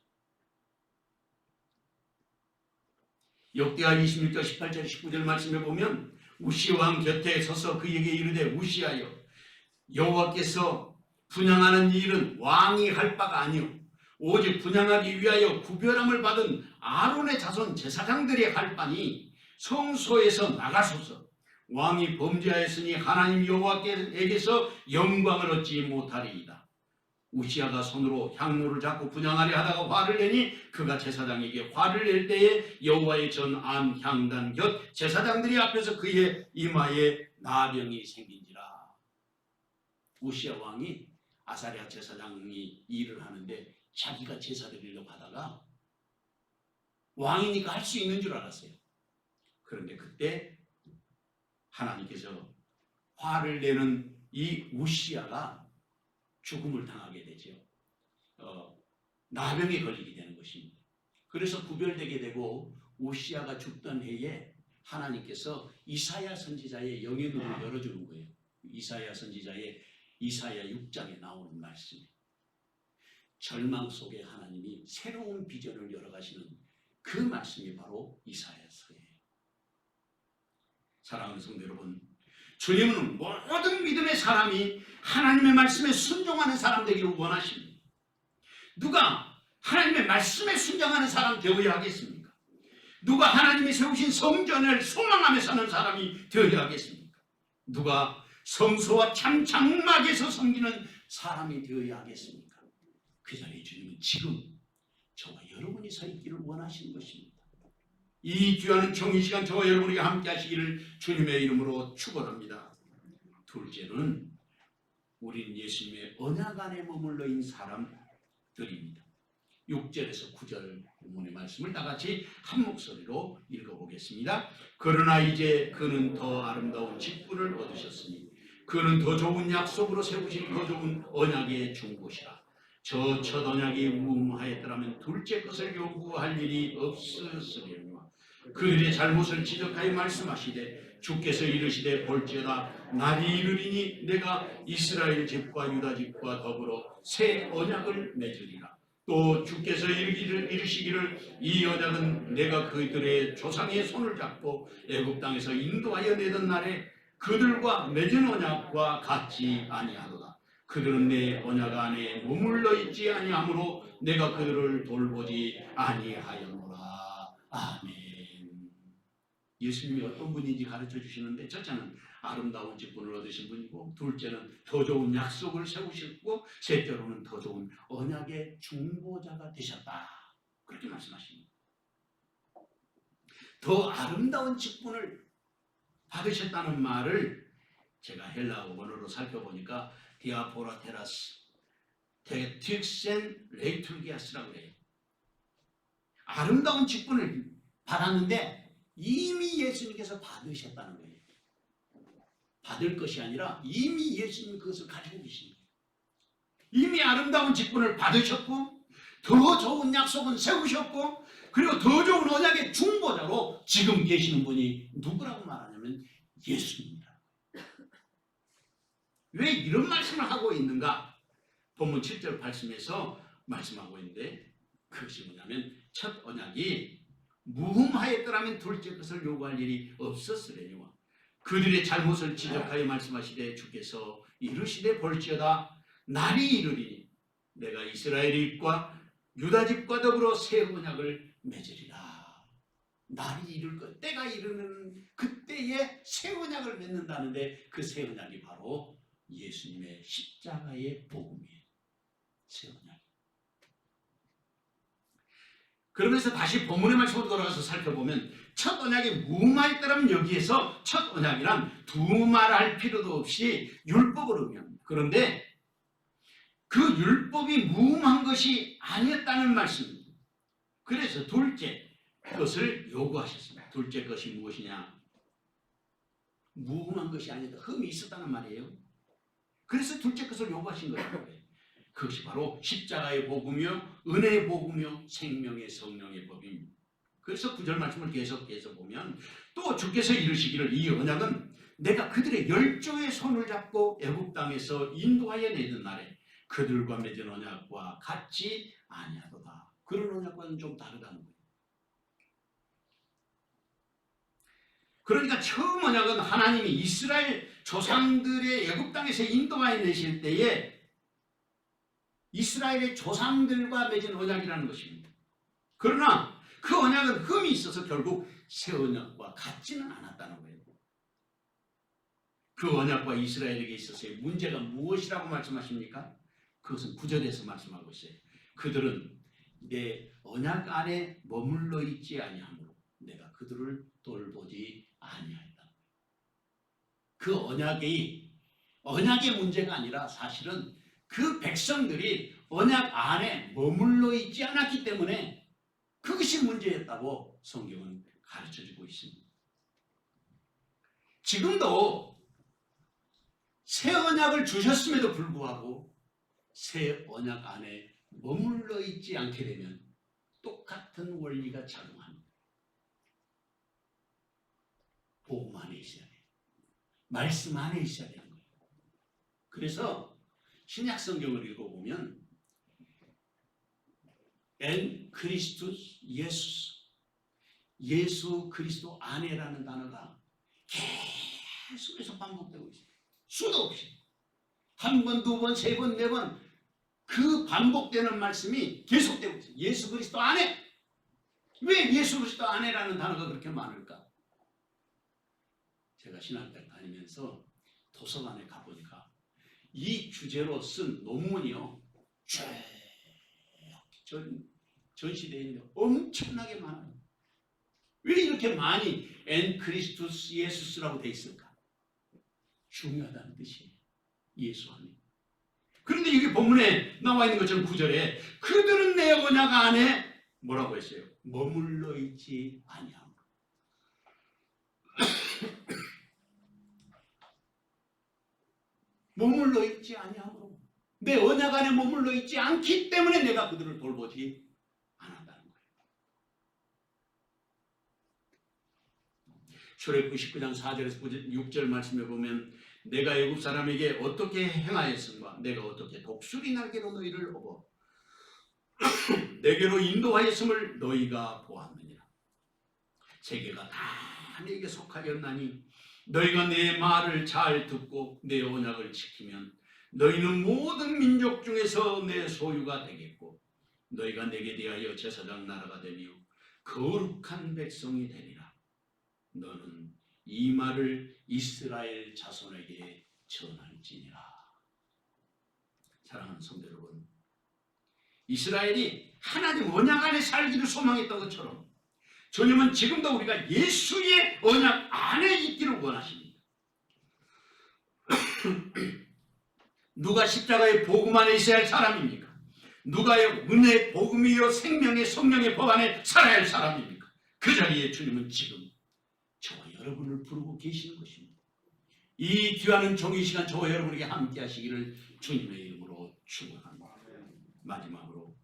역대하 26절 18절 19절 말씀에 보면 우시 왕 곁에 서서 그에게 이르되 우시하여 여호와께서 분양하는 일은 왕이 할 바가 아니요 오직 분향하기 위하여 구별함을 받은 아론의 자손 제사장들이 할 바니 성소에서 나가소서. 왕이 범죄하였으니 하나님 여호와께서 영광을 얻지 못하리이다. 우시아가 손으로 향로를 잡고 분향하려 하다가 화를 내니 그가 제사장에게 화를 낼 때에 여호와의 전 안 향단 곁 제사장들이 앞에서 그의 이마에 나병이 생긴지라. 우시아 왕이 아사랴 제사장이 일을 하는데 자기가 제사 드리려고 하다가 왕이니까 할 수 있는 줄 알았어요. 그런데 그때 하나님께서 화를 내는 이 우시아가 죽음을 당하게 되죠. 나병에 걸리게 되는 것입니다. 그래서 구별되게 되고 우시아가 죽던 해에 하나님께서 이사야 선지자의 영의 눈을 열어주는 거예요. 이사야 선지자의 이사야 6장에 나오는 말씀이에요. 절망 속에 하나님이 새로운 비전을 열어가시는 그 말씀이 바로 이사야서예요. 사랑하는 성도 여러분, 주님은 모든 믿음의 사람이 하나님의 말씀에 순종하는 사람 되기를 원하십니다. 누가 하나님의 말씀에 순종하는 사람 되어야 하겠습니까? 누가 하나님이 세우신 성전을 소망하며 사는 사람이 되어야 하겠습니까? 누가 성소와 참 장막에서 섬기는 사람이 되어야 하겠습니까? 그 자리에 주님은 지금 저와 여러분이 서 있기를 원하시는 것입니다. 이 귀한 정의 시간 저와 여러분이 함께 하시기를 주님의 이름으로 축원합니다. 둘째는 우린 예수님의 언약 안에 머물러 있는 사람들입니다. 6절에서 9절 본문의 말씀을 다 같이 한 목소리로 읽어보겠습니다. 그러나 이제 그는 더 아름다운 직분을 얻으셨으니 그는 더 좋은 약속으로 세우신 더 좋은 언약의 중보시라. 저 첫 언약이 무음하였더라면 둘째 것을 요구할 일이 없었으려니와 그들의 잘못을 지적하여 말씀하시되 주께서 이르시되 볼지어다 날이 이르리니 내가 이스라엘 집과 유다 집과 더불어 새 언약을 맺으리라. 또 주께서 이르시기를 이 언약은 내가 그들의 조상의 손을 잡고 애굽 땅에서 인도하여 내던 날에 그들과 맺은 언약과 같지 아니하도다. 그들은 내 언약 안에 머물러 있지 아니하므로 내가 그들을 돌보지 아니하였노라. 아멘. 예수님이 어떤 분인지 가르쳐 주시는데 첫째는 아름다운 직분을 얻으신 분이고 둘째는 더 좋은 약속을 세우셨고 셋째로는 더 좋은 언약의 중보자가 되셨다. 그렇게 말씀하십니다. 더 아름다운 직분을 받으셨다는 말을 제가 헬라어 원어로 살펴보니까 디아포라테라스 테틱센 레이툴기아스라고 그래요. 아름다운 직분을 받았는데 이미 예수님께서 받으셨다는 거예요. 받을 것이 아니라 이미 예수님이 그것을 가지고 계십니다. 이미 아름다운 직분을 받으셨고 더 좋은 약속은 세우셨고 그리고 더 좋은 언약의 중보자로 지금 계시는 분이 누구라고 말하냐면 예수님이다. 왜 이런 말씀을 하고 있는가? 본문 7절 말씀에서 말씀하고 있는데 그것이 뭐냐면 첫 언약이 무흠하였더라면 둘째 것을 요구할 일이 없었으려니와 그들의 잘못을 지적하여 말씀하시되 주께서 이르시되 볼지어다 날이 이르리니 내가 이스라엘 집과 유다 집과 더불어 새 언약을 맺으리라. 날이 이를 것, 때가 이르는 그때에 새 언약을 맺는다는데 그 새 언약이 바로 예수님의 십자가의 복음이에요. 새 언약. 그러면서 다시 본문의 말씀으로 돌아가서 살펴보면 첫 언약이 무음하였더라면 여기에서 첫 언약이란 두말할 필요도 없이 율법을 의미합니다. 그런데 그 율법이 무음한 것이 아니었다는 말씀입니다. 그래서 둘째 것을 요구하셨습니다. 둘째 것이 무엇이냐? 무음한 것이 아니다. 흠이 있었다는 말이에요. 그래서 둘째 것을 요구하신 거예요. 그것이 바로 십자가의 복음이요 은혜의 복음이요 생명의 성령의 법입니다. 그래서 9절 말씀을 계속해서 보면 또 주께서 이르시기를 이 언약은 내가 그들의 열조의 손을 잡고 애굽 땅에서 인도하여 내던 날에 그들과 맺은 언약과 같지 아니하도다. 그런 언약과는 좀 다르다는 거예요. 그러니까 처음 언약은 하나님이 이스라엘 조상들의 애굽 땅에서 인도하여 내실 때에 이스라엘의 조상들과 맺은 언약이라는 것입니다. 그러나 그 언약은 흠이 있어서 결국 새 언약과 같지는 않았다는 거예요. 그 언약과 이스라엘에게 있어서의 문제가 무엇이라고 말씀하십니까? 그것은 9절에서 말씀하고 있어요. 그들은 내 언약 안에 머물러 있지 아니하므로 내가 그들을 돌보지 아니하였다. 그 언약의 문제가 아니라 사실은 그 백성들이 언약 안에 머물러 있지 않았기 때문에 그것이 문제였다고 성경은 가르쳐주고 있습니다. 지금도 새 언약을 주셨음에도 불구하고 새 언약 안에 머물러 있지 않게 되면 똑같은 원리가 작용합니다. 복음 안에 있어야 돼요. 말씀 안에 있어야 되는 거예요. 그래서 신약 성경을 읽어보면 엔 크리스투스 예수 그리스도 안에라는 단어가 계속해서 반복되고 있어요. 수도 없이 한 번, 두 번, 세 번, 네 번 그 반복되는 말씀이 계속되고 있어요. 예수 그리스도 안에. 왜 예수 그리스도 안에라는 단어가 그렇게 많을까? 제가 신학대 다니면서 도서관에 가보니까 이 주제로 쓴 논문이요 쭉 전시되어 있는데 엄청나게 많아요. 왜 이렇게 많이 엔 크리스투스 예수스라고 되어 있을까? 중요하다는 뜻이에요. 예수 안에. 그런데 여기 본문에 나와 있는 것처럼 9절에 그들은 내 언약 안에 뭐라고 했어요? 머물러 있지 아니함. 머물러 있지 아니함으로 내 언약 안에 머물러 있지 않기 때문에 내가 그들을 돌보지 않았다는 거예요. 출애굽기 19장 4절에서 6절 말씀에 보면 내가 애굽 사람에게 어떻게 행하였음과 내가 어떻게 독수리 날개로 너희를 업어 내게로 인도하였음을 너희가 보았느니라. 세계가 다 내게 속하였나니 너희가 내 말을 잘 듣고 내 언약을 지키면 너희는 모든 민족 중에서 내 소유가 되겠고 너희가 내게 대하여 제사장 나라가 되며 거룩한 백성이 되리라. 너는 이 말을 이스라엘 자손에게 전할지니라. 사랑하는 성도 여러분, 이스라엘이 하나님 언약 안에 살기를 소망했던 것처럼 주님은 지금도 우리가 예수의 언약 안에 있기를 원하십니다. 누가 십자가의 복음 안에 있어야 할 사람입니까? 누가의 은혜의 복음이요 생명의 성령의 법 안에 살아야 할 사람입니까? 그 자리에 주님은 지금 저와 여러분을 부르고 계시는 것입니다. 이 귀하는 종이 시간 저와 여러분에게 함께 하시기를 주님의 이름으로 축원합니다. 마지막으로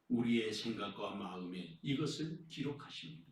우리의 생각과 마음에 이것을 기록하십니다.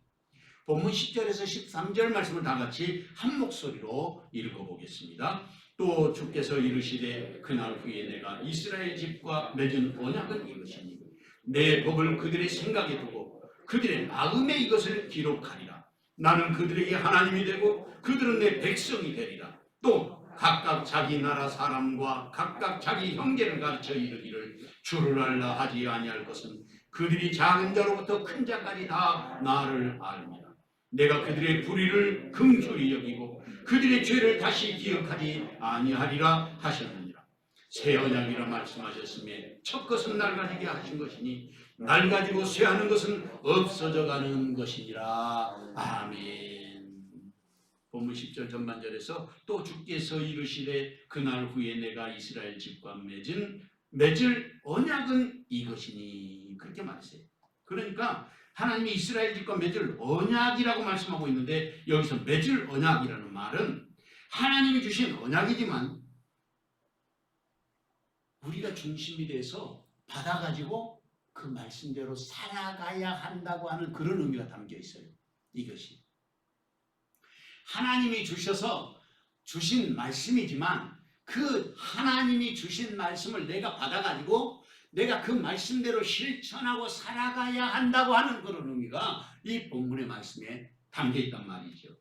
본문 10절에서 13절 말씀을 다 같이 한 목소리로 읽어보겠습니다. 또 주께서 이르시되 그날 후에 내가 이스라엘 집과 맺은 언약은 이것이니 내 법을 그들의 생각에 두고 그들의 마음에 이것을 기록하리라. 나는 그들에게 하나님이 되고 그들은 내 백성이 되리라. 또 각각 자기 나라 사람과 각각 자기 형제를 가르쳐 이르기를 주를 알라 하지 아니할 것은 그들이 작은 자로부터 큰 자까지 다 나를 알미라. 내가 그들의 불의를 긍휼히 여기고 그들의 죄를 다시 기억하지 아니하리라 하셨느니라. 새 언약이라 말씀하셨으며 첫 것은 낡아지게 하신 것이니 낡아지고 쇠하는 것은 없어져 가는 것이니라. 아멘. 본문 10절 전반절에서 또 주께서 이르시되 그날 후에 내가 이스라엘 집과 맺을 언약은 이것이니 그렇게 말했어요. 그러니까 하나님이 이스라엘 집과 맺을 언약이라고 말씀하고 있는데 여기서 맺을 언약이라는 말은 하나님이 주신 언약이지만 우리가 중심이 돼서 받아가지고 그 말씀대로 살아가야 한다고 하는 그런 의미가 담겨 있어요. 이것이 하나님이 주셔서 주신 말씀이지만 그 하나님이 주신 말씀을 내가 받아가지고 내가 그 말씀대로 실천하고 살아가야 한다고 하는 그런 의미가 이 본문의 말씀에 담겨 있단 말이죠.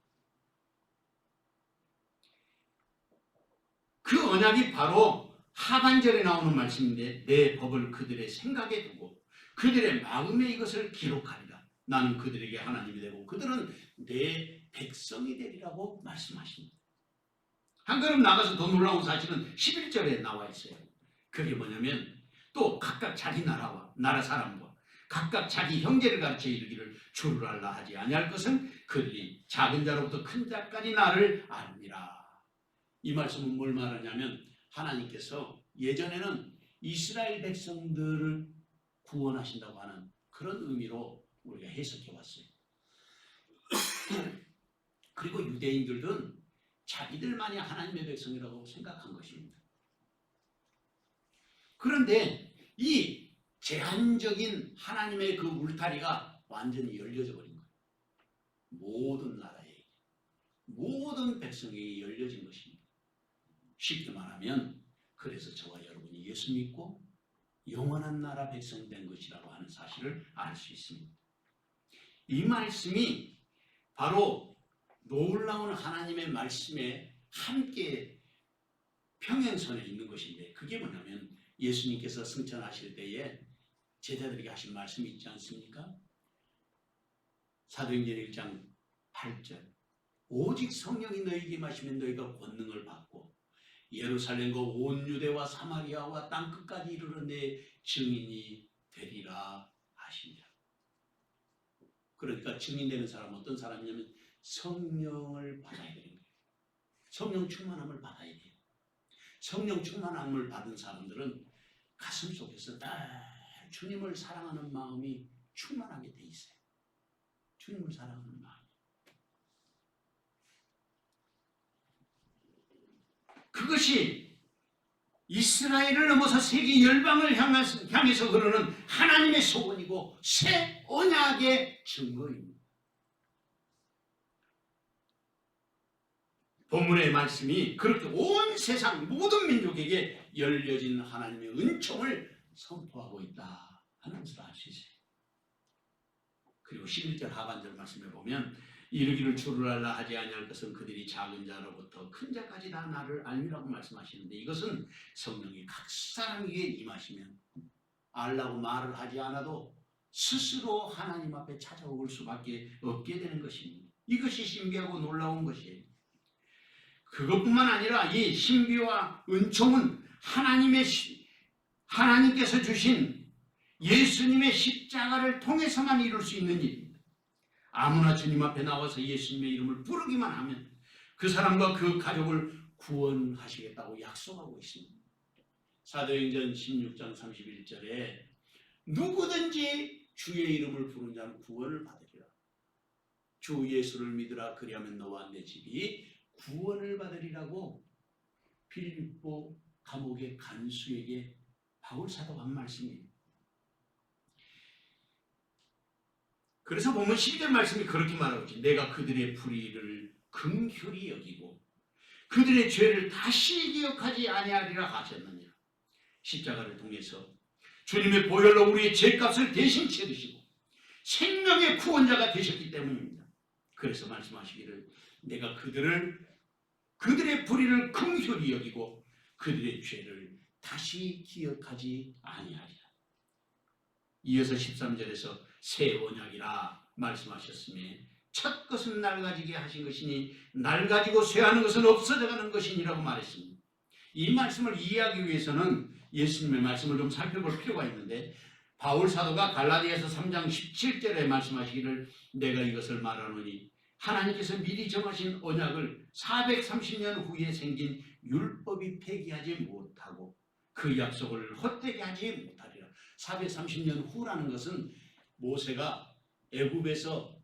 그 언약이 바로 하반절에 나오는 말씀인데 내 법을 그들의 생각에 두고 그들의 마음에 이것을 기록하리라. 나는 그들에게 하나님이 되고 그들은 내 백성이 되리라고 말씀하십니다. 한 걸음 나가서 더 놀라운 사실은 11절에 나와 있어요. 그게 뭐냐면 또 각각 자기 나라와 나라 사람과 각각 자기 형제를 가르쳐 이르기를 주를 알라 하지 아니할 것은 그들이 작은 자로부터 큰 자까지 나를 아느니라. 이 말씀은 뭘 말하냐면 하나님께서 예전에는 이스라엘 백성들을 구원하신다고 하는 그런 의미로 우리가 해석해 왔어요. 그리고 유대인들은 자기들만이 하나님의 백성이라고 생각한 것입니다. 그런데 이 제한적인 하나님의 그 울타리가 완전히 열려져 버린 거예요. 모든 나라에, 모든 백성에게 열려진 것입니다. 쉽게 말하면 그래서 저와 여러분이 예수 믿고 영원한 나라 백성이 된 것이라고 하는 사실을 알 수 있습니다. 이 말씀이 바로 놀라운 하나님의 말씀에 함께 평행선에 있는 것인데 그게 뭐냐면 예수님께서 승천하실 때에 제자들에게 하신 말씀이 있지 않습니까? 사도행전 1장 8절 오직 성령이 너희에게 임하시면 너희가 권능을 받고 예루살렘과 온 유대와 사마리아와 땅끝까지 이르러 내 증인이 되리라 하시니라. 그러니까 증인되는 사람은 어떤 사람이냐면 성령을 받아야 되는 거예요. 성령 충만함을 받아야 돼요. 성령 충만함을 받은 사람들은 가슴 속에서 늘 주님을 사랑하는 마음이 충만하게 돼 있어요. 주님을 사랑하는 마음. 그것이 이스라엘을 넘어서 세계 열방을 향해서 그러는 하나님의 소원이고 새 언약의 증거입니다. 본문의 말씀이 그렇게 온 세상 모든 민족에게 열려진 하나님의 은총을 선포하고 있다 하는 것을 알 수 있어요. 그리고 11절 하반절 말씀에 보면 이르기를 주를 알라 하지 아니할 것은 그들이 작은 자로부터 큰 자까지 다 나를 알미라고 말씀하시는데 이것은 성령이 각 사람에게 임하시면 알라고 말을 하지 않아도 스스로 하나님 앞에 찾아올 수밖에 없게 되는 것입니다. 이것이 신비하고 놀라운 것이에요. 그것뿐만 아니라 이 신비와 은총은 하나님께서 주신 예수님의 십자가를 통해서만 이룰 수 있는 일입니다. 아무나 주님 앞에 나와서 예수님의 이름을 부르기만 하면 그 사람과 그 가족을 구원하시겠다고 약속하고 있습니다. 사도행전 16장 31절에 누구든지 주의 이름을 부르는 자는 구원을 받으리라. 주 예수를 믿으라 그리하면 너와 내 집이 구원을 받으리라고 빌립보 감옥의 간수에게 바울 사도가 한 말씀이에요. 그래서 보면 12절 말씀이 그렇게 말하고 있지. 내가 그들의 불의를 긍휼히 여기고 그들의 죄를 다시 기억하지 아니하리라 하셨느니라. 십자가를 통해서 주님의 보혈로 우리의 죄값을 대신 치르시고 생명의 구원자가 되셨기 때문입니다. 그래서 말씀하시기를 내가 그들의 불의를 긍휼히 여기고 그들의 죄를 다시 기억하지 아니하리라. 이어서 13절에서 새 언약이라 말씀하셨으니 첫 것은 낡아지게 하신 것이니 낡아지고 쇠하는 것은 없어져가는 것이니라고 말했습니다. 이 말씀을 이해하기 위해서는 예수님의 말씀을 좀 살펴볼 필요가 있는데 바울 사도가 갈라디아서 3장 17절에 말씀하시기를 내가 이것을 말하노니 하나님께서 미리 정하신 언약을 430년 후에 생긴 율법이 폐기하지 못하고 그 약속을 헛되게 하지 못하리라. 430년 후라는 것은 모세가 애굽에서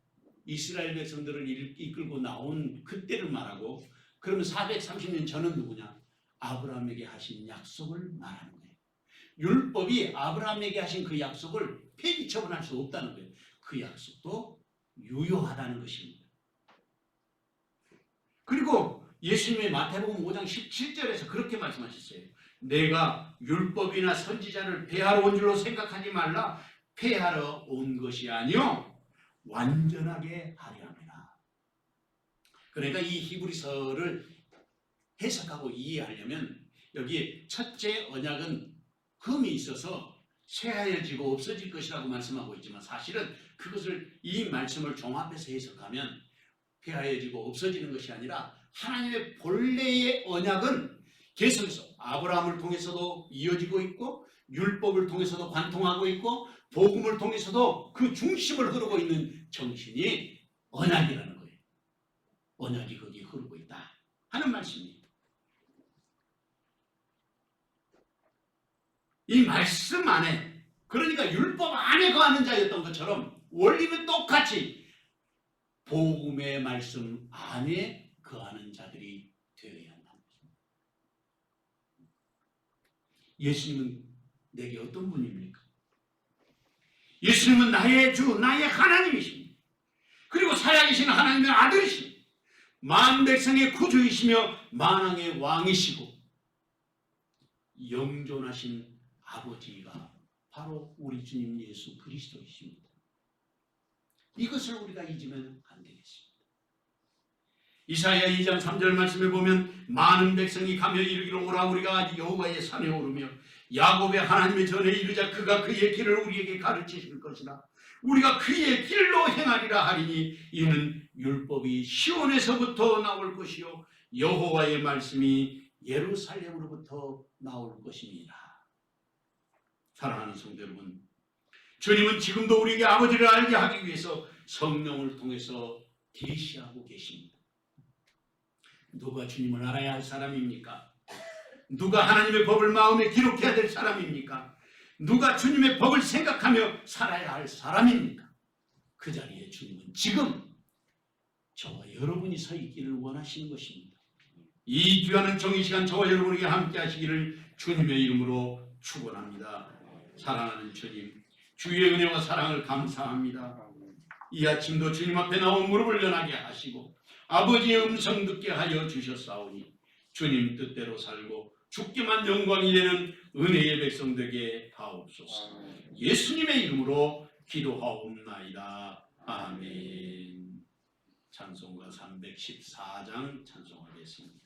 이스라엘 백성들을 이끌고 나온 그때를 말하고 그러면 430년 전은 누구냐? 아브라함에게 하신 약속을 말하는 거예요. 율법이 아브라함에게 하신 그 약속을 폐기 처분할 수 없다는 거예요. 그 약속도 유효하다는 것입니다. 그리고 예수님의 마태복음 5장 17절에서 그렇게 말씀하셨어요. 내가 율법이나 선지자를 폐하러 온 줄로 생각하지 말라. 폐하러 온 것이 아니요 완전하게 하려 합니다. 그러니까 이 히브리서를 해석하고 이해하려면 여기 첫째 언약은 흠이 있어서 쇠하여지고 없어질 것이라고 말씀하고 있지만 사실은 그것을 이 말씀을 종합해서 해석하면 폐하여지고 없어지는 것이 아니라 하나님의 본래의 언약은 계속해서 아브라함을 통해서도 이어지고 있고 율법을 통해서도 관통하고 있고 복음을 통해서도 그 중심을 흐르고 있는 정신이 언약이라는 거예요. 언약이 거기에 흐르고 있다 하는 말씀이에요. 이 말씀 안에, 그러니까 율법 안에 거하는 자였던 것처럼 원리는 똑같이 복음의 말씀 안에 거하는 자들이 되어야 한다는 것입니다. 예수님은 내게 어떤 분입니까? 예수님은 나의 주, 나의 하나님이십니다. 그리고 살아계신 하나님의 아들이십니다. 만 백성의 구주이시며 만왕의 왕이시고 영존하신 아버지가 바로 우리 주님 예수 그리스도이십니다. 이것을 우리가 잊으면 안 되겠습니다. 이사야 2장 3절 말씀에 보면 많은 백성이 가며 이르기를 오라 우리가 여호와의 산에 오르며 야곱의 하나님의 전에 이르자 그가 그의 길을 우리에게 가르치실 것이라 우리가 그의 길로 행하리라 하리니 이는 율법이 시온에서부터 나올 것이요 여호와의 말씀이 예루살렘으로부터 나올 것입니다. 사랑하는 성도 여러분, 주님은 지금도 우리에게 아버지를 알게 하기 위해서 성령을 통해서 계시하고 계십니다. 누가 주님을 알아야 할 사람입니까? 누가 하나님의 법을 마음에 기록해야 될 사람입니까? 누가 주님의 법을 생각하며 살아야 할 사람입니까? 그 자리에 주님은 지금 저와 여러분이 서 있기를 원하시는 것입니다. 이 귀한 정의 시간 저와 여러분에게 함께 하시기를 주님의 이름으로 축원합니다. 사랑하는 주님, 주의 은혜와 사랑을 감사합니다. 이 아침도 주님 앞에 나온 무릎을 연하게 하시고 아버지의 음성 듣게 하여 주셨사오니 주님 뜻대로 살고 죽기만 영광이 되는 은혜의 백성 되게 하옵소서. 예수님의 이름으로 기도하옵나이다. 아멘. 찬송가 314장 찬송하겠습니다.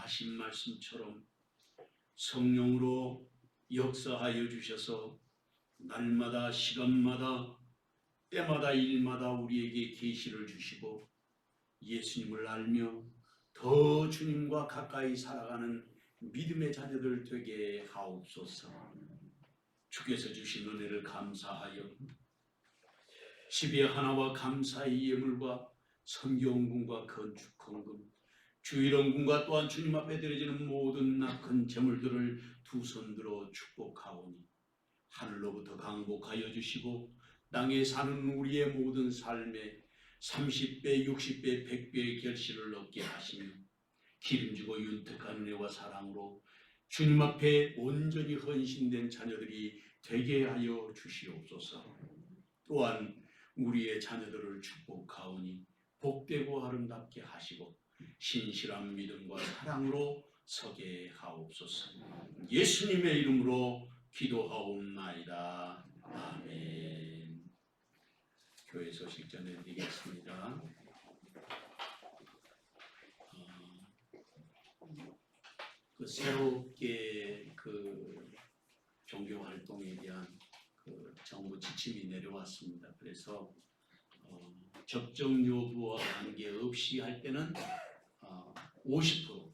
하신 말씀처럼 성령으로 역사하여 주셔서 날마다 시간마다 때마다 일마다 우리에게 계시를 주시고 예수님을 알며 더 주님과 가까이 살아가는 믿음의 자녀들 되게 하옵소서. 주께서 주신 은혜를 감사하여 집에 하나와 감사의 예물과 성경금과 건축헌금 주일원금과 또한 주님 앞에 드려지는 모든 낙한 제물들을 두 손들어 축복하오니 하늘로부터 강복하여 주시고 땅에 사는 우리의 모든 삶에 30배, 60배, 100배의 결실을 얻게 하시며 기름지고 윤택한 은혜와 사랑으로 주님 앞에 온전히 헌신된 자녀들이 되게 하여 주시옵소서. 또한 우리의 자녀들을 축복하오니 복되고 아름답게 하시고 신실한 믿음과 사랑으로 서게 하옵소서. 예수님의 이름으로 기도하옵나이다. 아멘. 교회 소식 전해드리겠습니다. 새롭게 종교 활동에 대한 정부 지침이 내려왔습니다. 그래서 접종 여부와 관계없이 할 때는 50%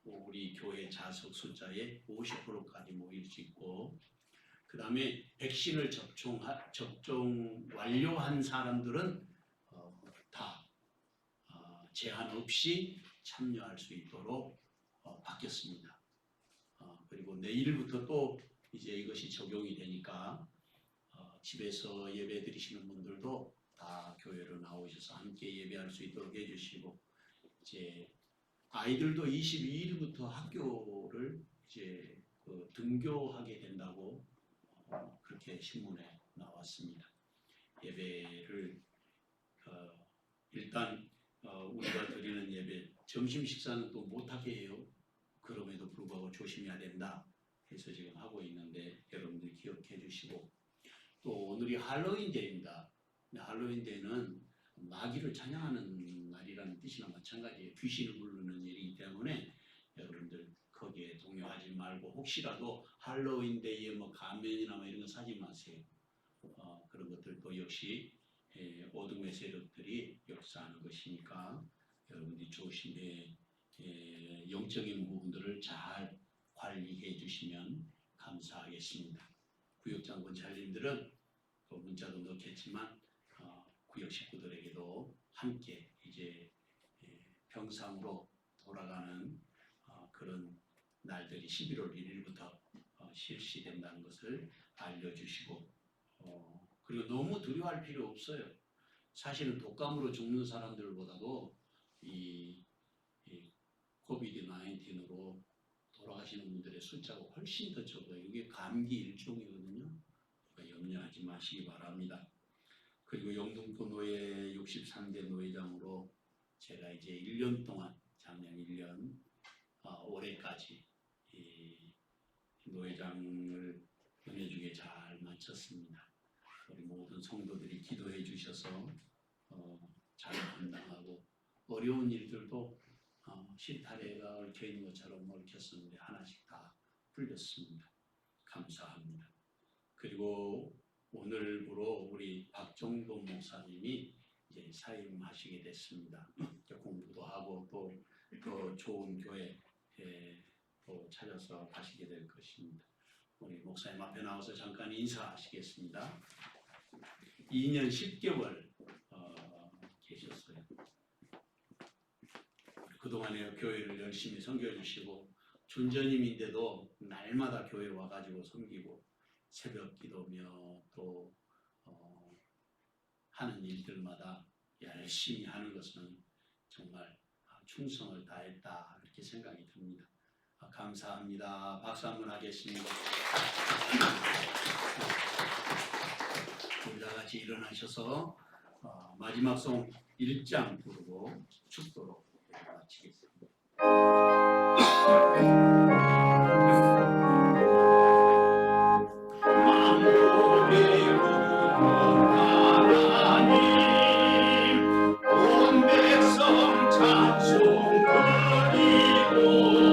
우리 교회 자석 숫자의 50%까지 모일 수 있고, 그 다음에 백신을 접종 완료한 사람들은 다 제한 없이 참여할 수 있도록 바뀌었습니다. 그리고 내일부터 또 이제 이것이 적용이 되니까 집에서 예배 드리시는 분들도 다 교회로 나오셔서 함께 예배할 수 있도록 해주시고, 이제 아이들도 22일부터 학교를 이제 등교하게 된다고 그렇게 신문에 나왔습니다. 예배를 일단 우리가 드리는 예배 점심 식사는 또 못하게 해요. 그럼에도 불구하고 조심해야 된다 해서 지금 하고 있는데 여러분들 기억해 주시고, 또 오늘이 할로윈데이입니다. 할로윈데이는 마귀를 찬양하는 날이라는 뜻이나 마찬가지예요. 귀신을 부르는 일이기 때문에 여러분들 거기에 동요하지 말고, 혹시라도 할로윈데이에 가면이나 이런 거 사지 마세요. 그런 것들도 역시 어둠의 세력들이 역사하는 것이니까 여러분들이 조심해 영적인 부분들을 잘 관리해 주시면 감사하겠습니다. 구역장 권찰님들은 문자도 넣겠지만 구역 식구들에게도 함께 이제 평상으로 돌아가는 그런 날들이 11월 1일부터 실시된다는 것을 알려주시고, 그리고 너무 두려워할 필요 없어요. 사실은 독감으로 죽는 사람들보다도 이 코비드 19으로 돌아가시는 분들의 숫자가 훨씬 더 적어요. 이게 감기 일종이거든요. 그러니까 염려하지 마시기 바랍니다. 그리고 영등포 노예 63대 노회장으로 제가 이제 1년 동안, 작년 1년 올해까지 이 노회장을 은혜 주게 잘 마쳤습니다. 우리 모든 성도들이 기도해 주셔서 잘 감당하고, 어려운 일들도 실타래가 얽혀있는 것처럼 얽혔었는데 하나씩 다 풀렸습니다. 감사합니다. 그리고 오늘부로 우리 박종돈 목사님이 이제 사임하시게 됐습니다. 공부도 하고 또 더 좋은 교회에 또 찾아서 가시게 될 것입니다. 우리 목사님 앞에 나와서 잠깐 인사하시겠습니다. 2년 10개월 계셨어요. 그동안에 교회를 열심히 섬겨주시고, 존전임인데도 날마다 교회 와가지고 섬기고, 새벽 기도며 또 하는 일들마다 열심히 하는 것은 정말 충성을 다했다 이렇게 생각이 듭니다. 감사합니다. 박수 한번 하겠습니다. 우리 다 같이 일어나셔서 마지막 송 1장 부르고 축도로 마치겠습니다. 온 백성 찬송 드리고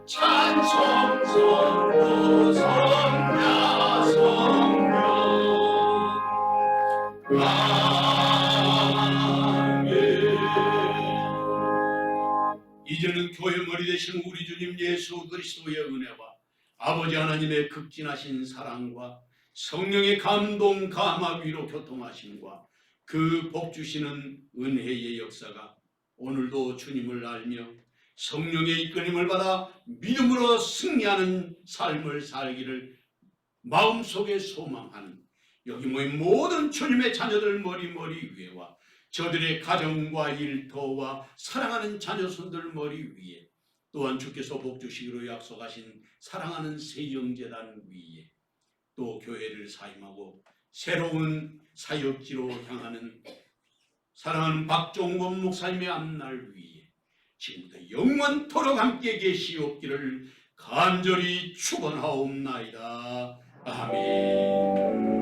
찬송 성도 성자 성령 아멘. 이제는 교회 머리 되신 우리 주님 예수 그리스도의 은혜와 아버지 하나님의 극진하신 사랑과 성령의 감동 감화 위로 교통하심과 그 복 주시는 은혜의 역사가 오늘도 주님을 알며 성령의 이끌림을 받아 믿음으로 승리하는 삶을 살기를 마음속에 소망하는 여기 모인 모든 주님의 자녀들 머리 위에와 저들의 가정과 일터와 사랑하는 자녀손들 머리 위에 또한 주께서 복 주시기로 약속하신 사랑하는 세영재단 위에 또 교회를 사임하고 새로운 사역지로 향하는 사랑하는 박종건 목사님의 앞날 위에 지금부터 영원토록 함께 계시옵기를 간절히 축원하옵나이다. 아멘.